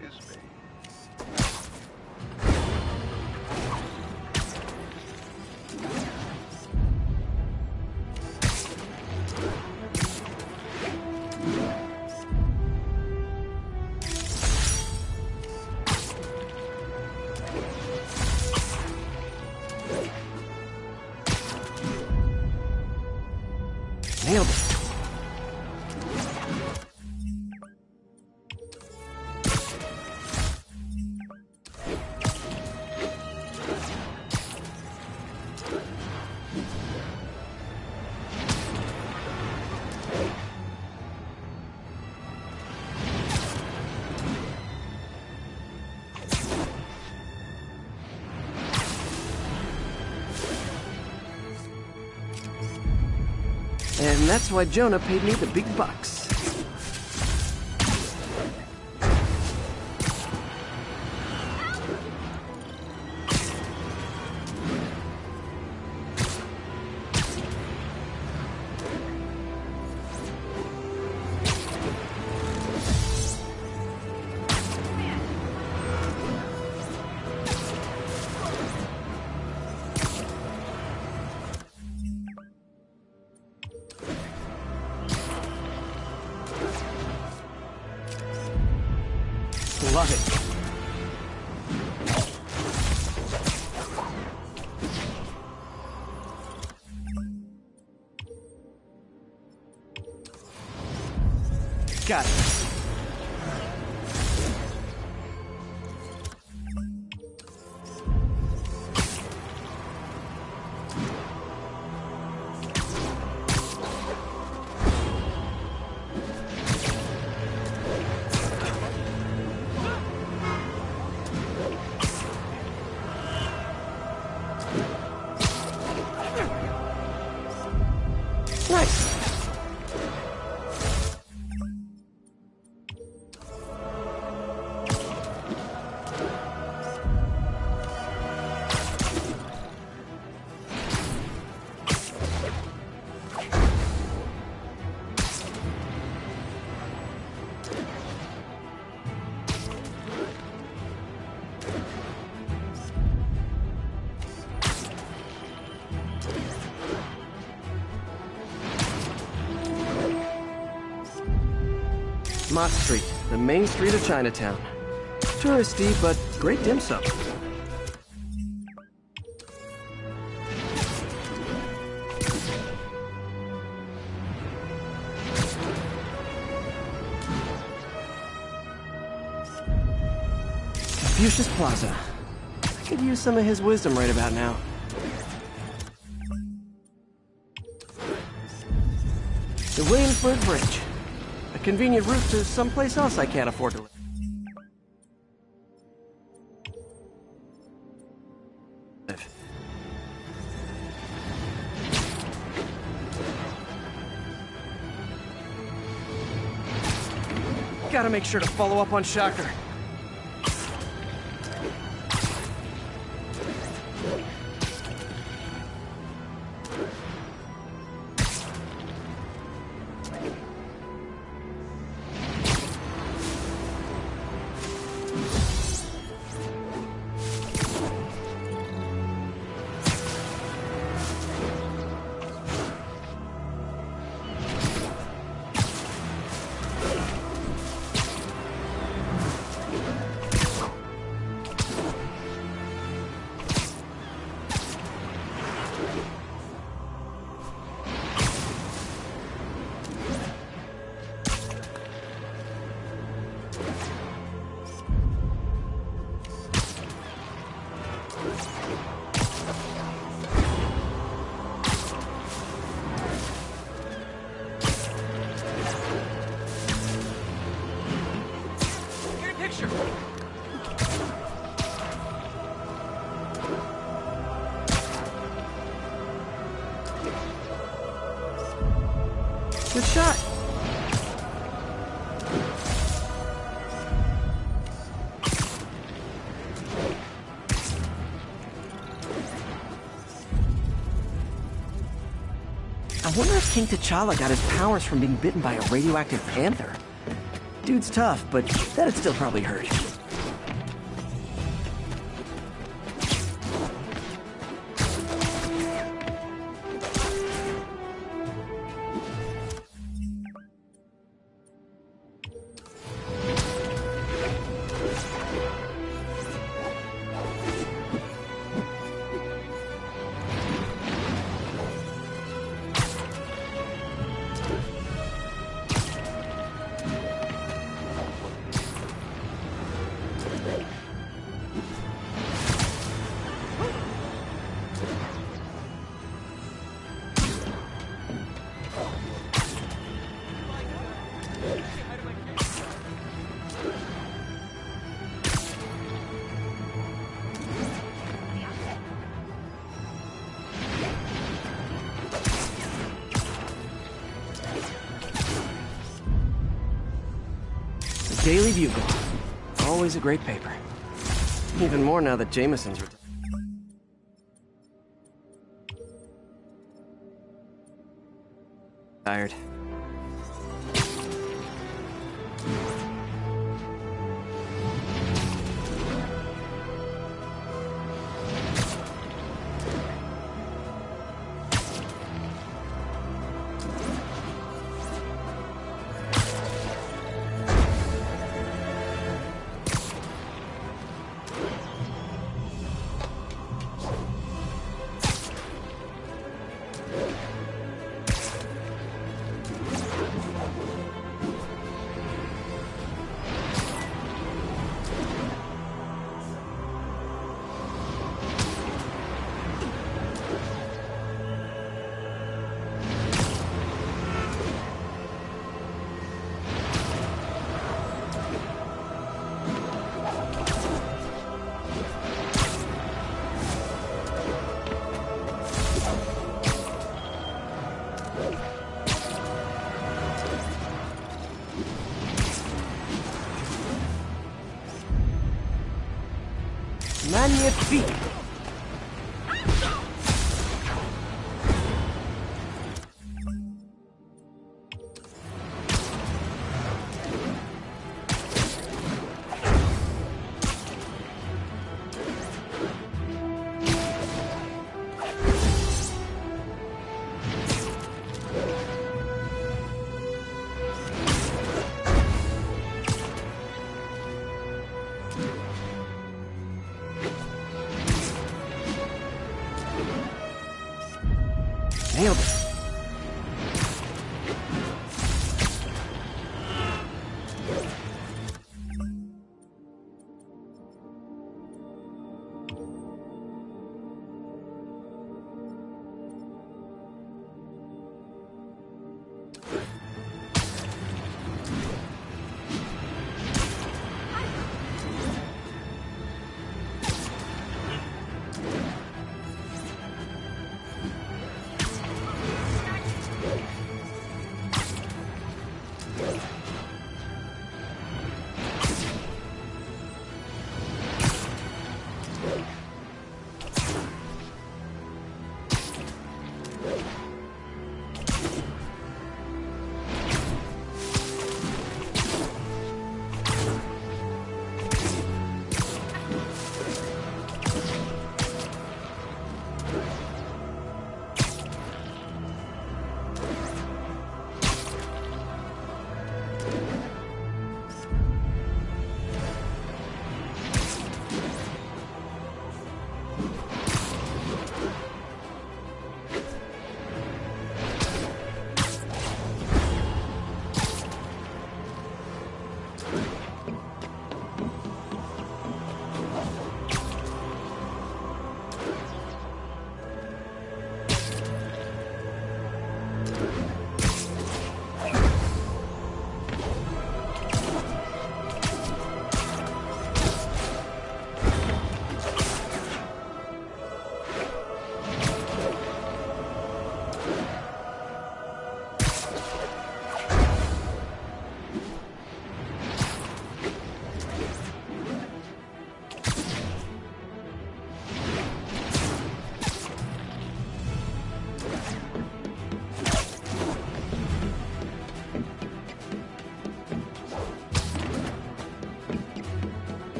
is me. Nailed it. And that's why Jonah paid me the big bucks. Love it. Got it. Nice. Mott Street, the main street of Chinatown. Touristy, but great dim sum. Confucius Plaza. I could use some of his wisdom right about now. The Williamsburg Bridge. A convenient route to someplace else I can't afford to live. Gotta make sure to follow up on Shocker. Good shot. I wonder if King T'Challa got his powers from being bitten by a radioactive panther. Dude's tough, but that'd still probably hurt. Daily Bugle. Always a great paper. Even more now that Jameson's retired. Magnifique! Nailed it.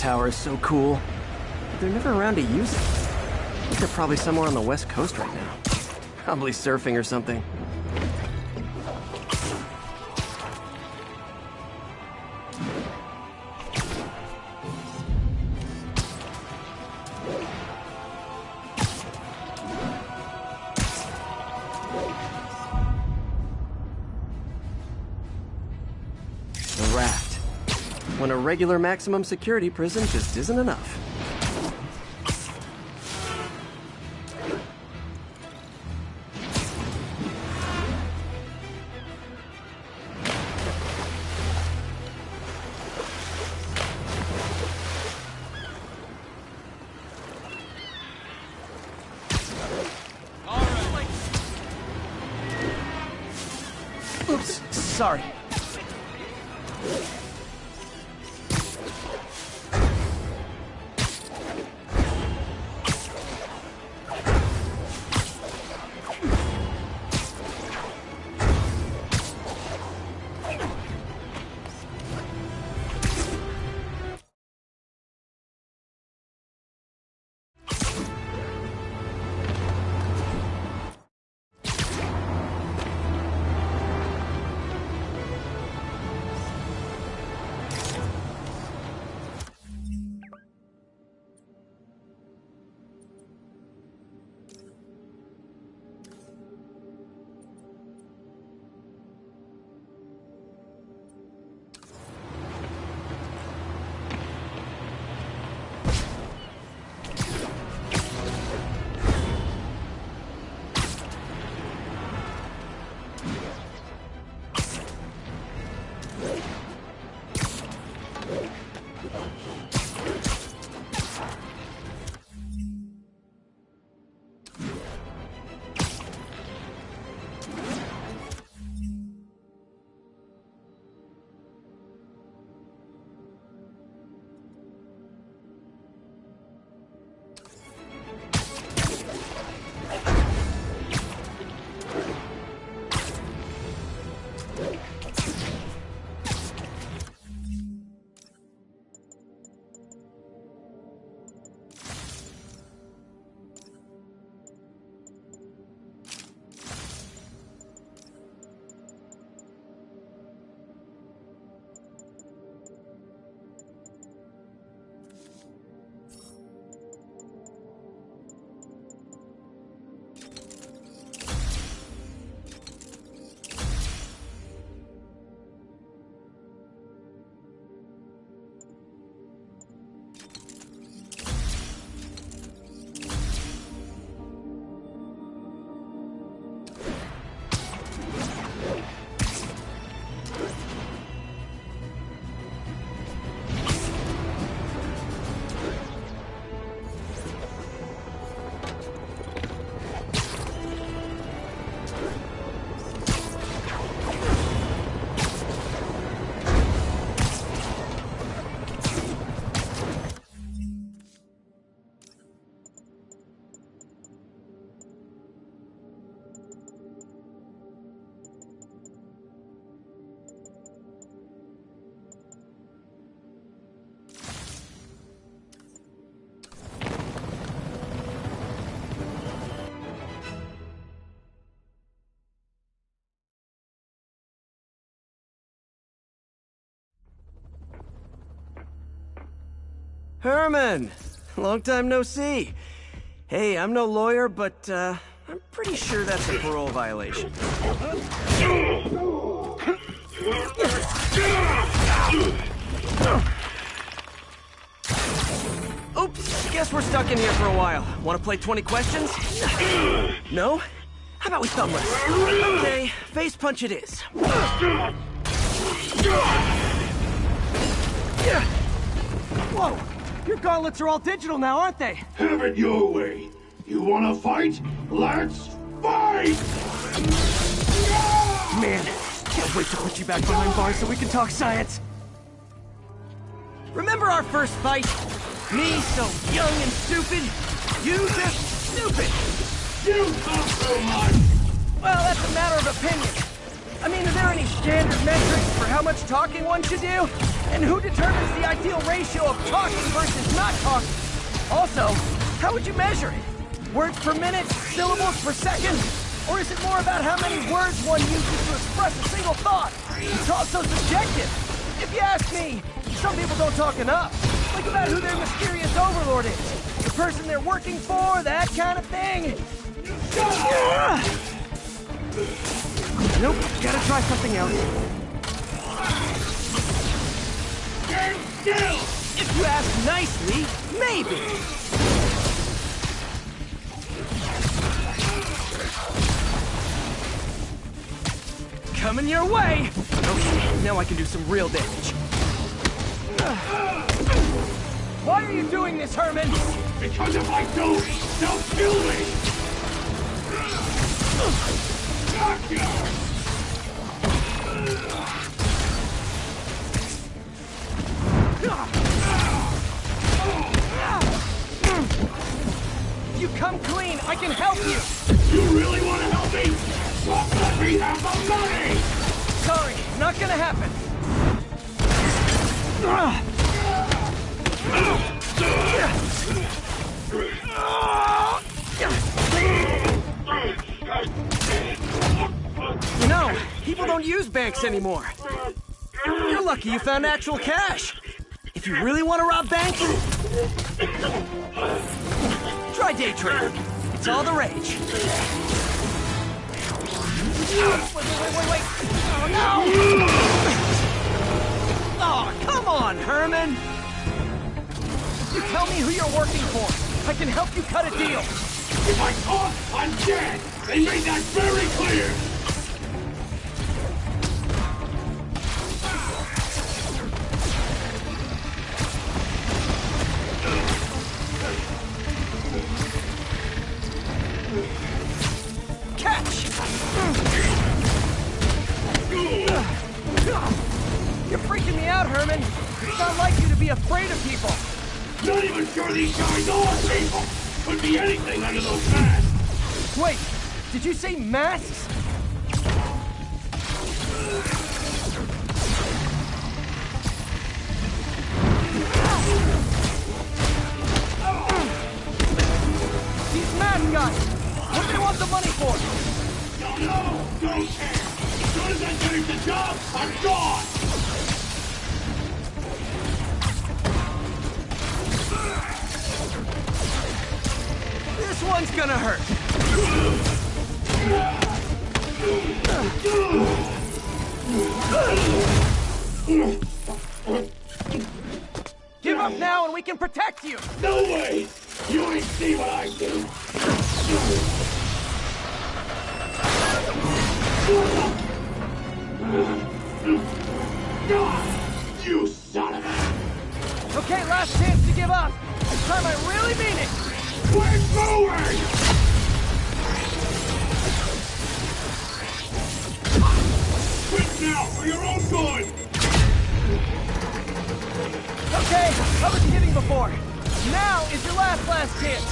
tower is so cool. But they're never around to use it. I think they're probably somewhere on the West Coast right now. Probably surfing or something. The raft. When a regular maximum security prison just isn't enough. Oops, sorry. Herman! Long time no see. Hey, I'm no lawyer, but, I'm pretty sure that's a parole violation. Oops, guess we're stuck in here for a while. Want to play 20 questions? No? How about we thumb wrestle? Okay, face punch it is. Whoa! Your gauntlets are all digital now, aren't they? Have it your way. You wanna fight? Let's fight! Man, can't wait to put you back behind bars so we can talk science. Remember our first fight? Me so young and stupid? You just stupid! You talk so much! Well, that's a matter of opinion. I mean, are there any standard metrics for how much talking one should do? And who determines the ideal ratio of talking versus not talking? Also, how would you measure it? Words per minute? Syllables per second? Or is it more about how many words one uses to express a single thought? It's all so subjective. If you ask me, some people don't talk enough. Think about who their mysterious overlord is. The person they're working for, that kind of thing. Nope, gotta try something else. Stand still! If you ask nicely, maybe. Coming your way! Okay, now I can do some real damage. Why are you doing this, Herman? Because if I don't, they'll kill me! Gotcha! If you come clean, I can help you! You really want to help me? Well, let me have the money! Sorry, not gonna happen. You know, people don't use banks anymore. You're lucky you found actual cash. If you really want to rob banks, try day trading. It's all the rage. Wait. Oh, no! Oh, come on, Herman! You tell me who you're working for. I can help you cut a deal. If I talk, I'm dead! They made that very clear! Catch! You're freaking me out, Herman. It's not like you to be afraid of people. Not even sure these guys are people! Could be anything under those masks! Wait, did you say masks? These mask guys! What do they want the money for? Don't know! Don't care! As soon as I finish the job, I'm gone! This one's gonna hurt. Give up now and we can protect you! No way! You ain't see what I do! You son of a... Okay, last chance to give up. This time I really mean it. Quit moving! Quit now for your own good! Okay, I was kidding before. Now is your last chance.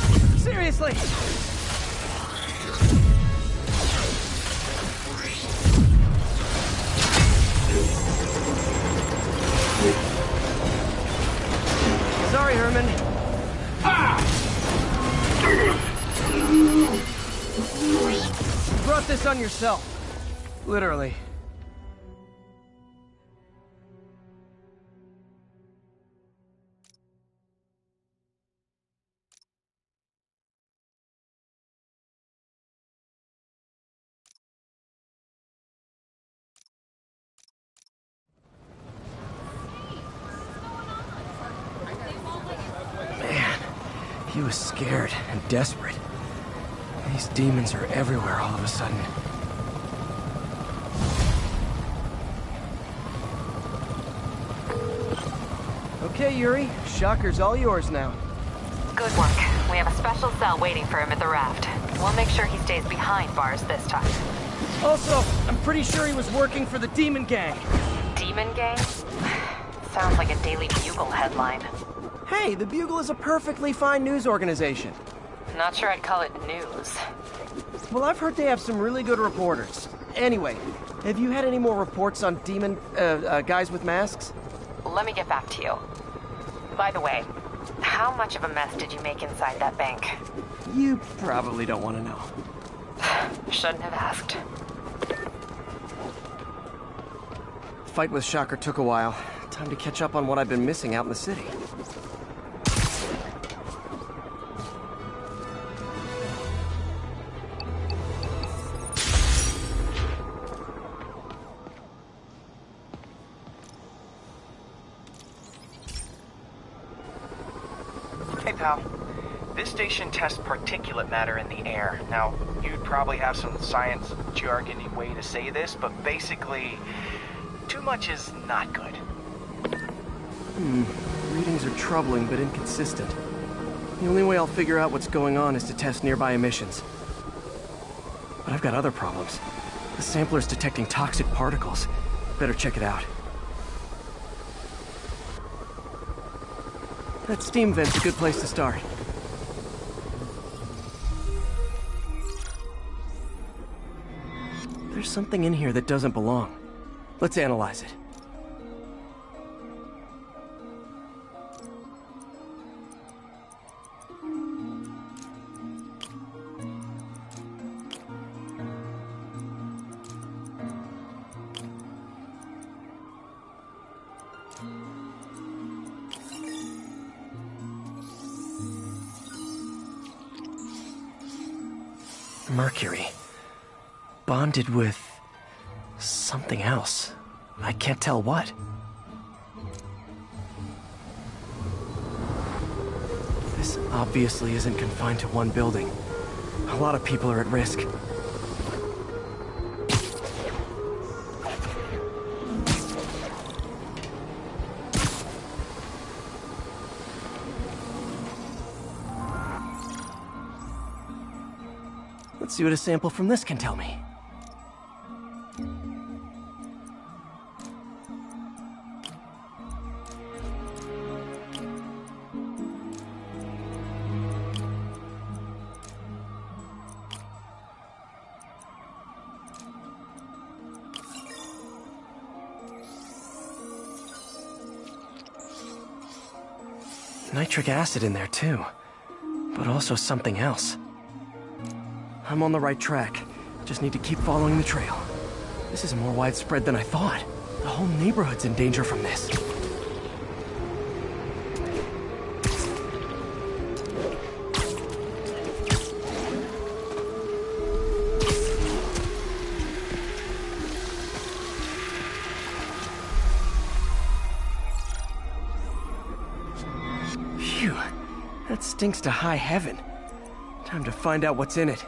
Seriously. Sorry, Herman. You brought this on yourself. Literally. He was scared and desperate. These demons are everywhere all of a sudden. Okay, Yuri. Shocker's all yours now. Good work. We have a special cell waiting for him at the raft. We'll make sure he stays behind bars this time. Also, I'm pretty sure he was working for the Demon Gang. Demon Gang? Sounds like a Daily Bugle headline. Hey, the Bugle is a perfectly fine news organization. Not sure I'd call it news. Well, I've heard they have some really good reporters. Anyway, Have you had any more reports on demon, guys with masks? Let me get back to you. By the way, how much of a mess did you make inside that bank? You probably don't want to know. Shouldn't have asked. Fight with Shocker took a while. Time to catch up on what I've been missing out in the city. Hey, pal. This station tests particulate matter in the air. Now, you'd probably have some science jargony way to say this, but basically, too much is not good. Readings are troubling but inconsistent. The only way I'll figure out what's going on is to test nearby emissions. But I've got other problems. The sampler's detecting toxic particles. Better check it out. That steam vent's a good place to start. There's something in here that doesn't belong. Let's analyze it. Mercury. Bonded with something else. I can't tell what. This obviously isn't confined to one building. A lot of people are at risk. Let's see what a sample from this can tell me. Nitric acid in there too, but also something else. I'm on the right track. Just need to keep following the trail. This is more widespread than I thought. The whole neighborhood's in danger from this. Phew, that stinks to high heaven. Time to find out what's in it.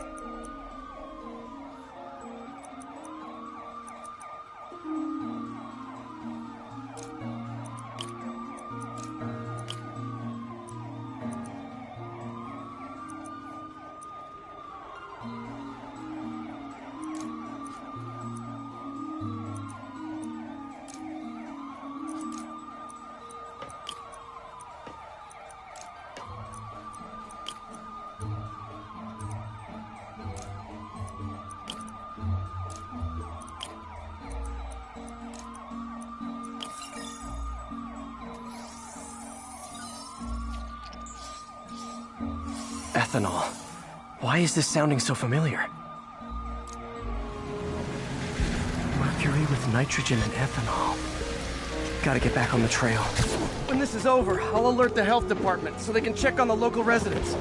Ethanol. Why is this sounding so familiar? Mercury with nitrogen and ethanol. Gotta get back on the trail. When this is over, I'll alert the health department so they can check on the local residents.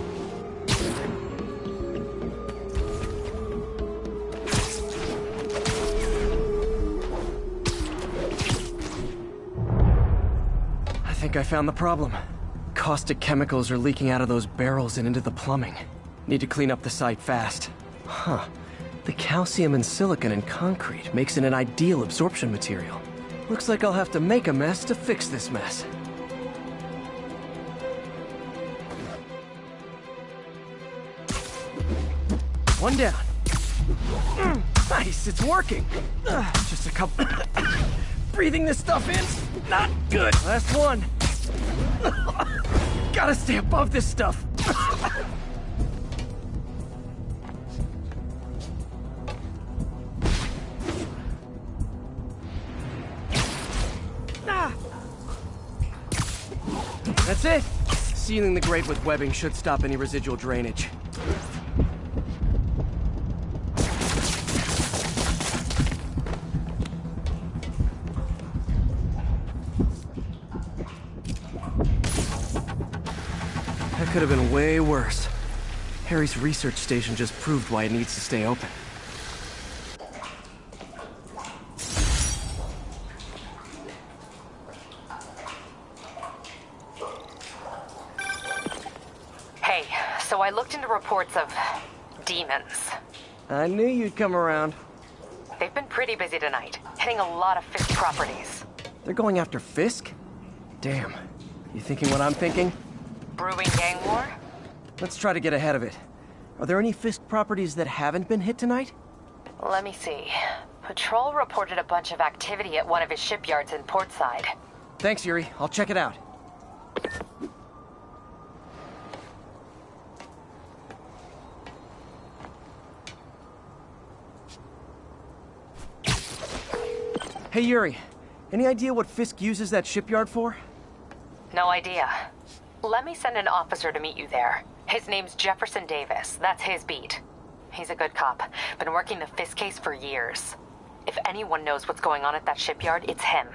I think I found the problem. Caustic chemicals are leaking out of those barrels and into the plumbing. Need to clean up the site fast. Huh. The calcium and silicon in concrete makes it an ideal absorption material. Looks like I'll have to make a mess to fix this mess. One down. Nice, it's working. Just a couple... Breathing this stuff in, not good. Last one. Gotta stay above this stuff. That's it. Sealing the grate with webbing should stop any residual drainage. That could have been way worse. Harry's research station just proved why it needs to stay open. Hey, so I looked into reports of demons. I knew you'd come around. They've been pretty busy tonight, hitting a lot of Fisk properties. They're going after Fisk? Damn. You thinking what I'm thinking? Brewing gang war? Let's try to get ahead of it. Are there any Fisk properties that haven't been hit tonight? Let me see. Patrol reported a bunch of activity at one of his shipyards in Portside. Thanks, Yuri. I'll check it out. Hey, Yuri. Any idea what Fisk uses that shipyard for? No idea. Let me send an officer to meet you there. His name's Jefferson Davis. That's his beat. He's a good cop. Been working the Fisk case for years. If anyone knows what's going on at that shipyard, it's him.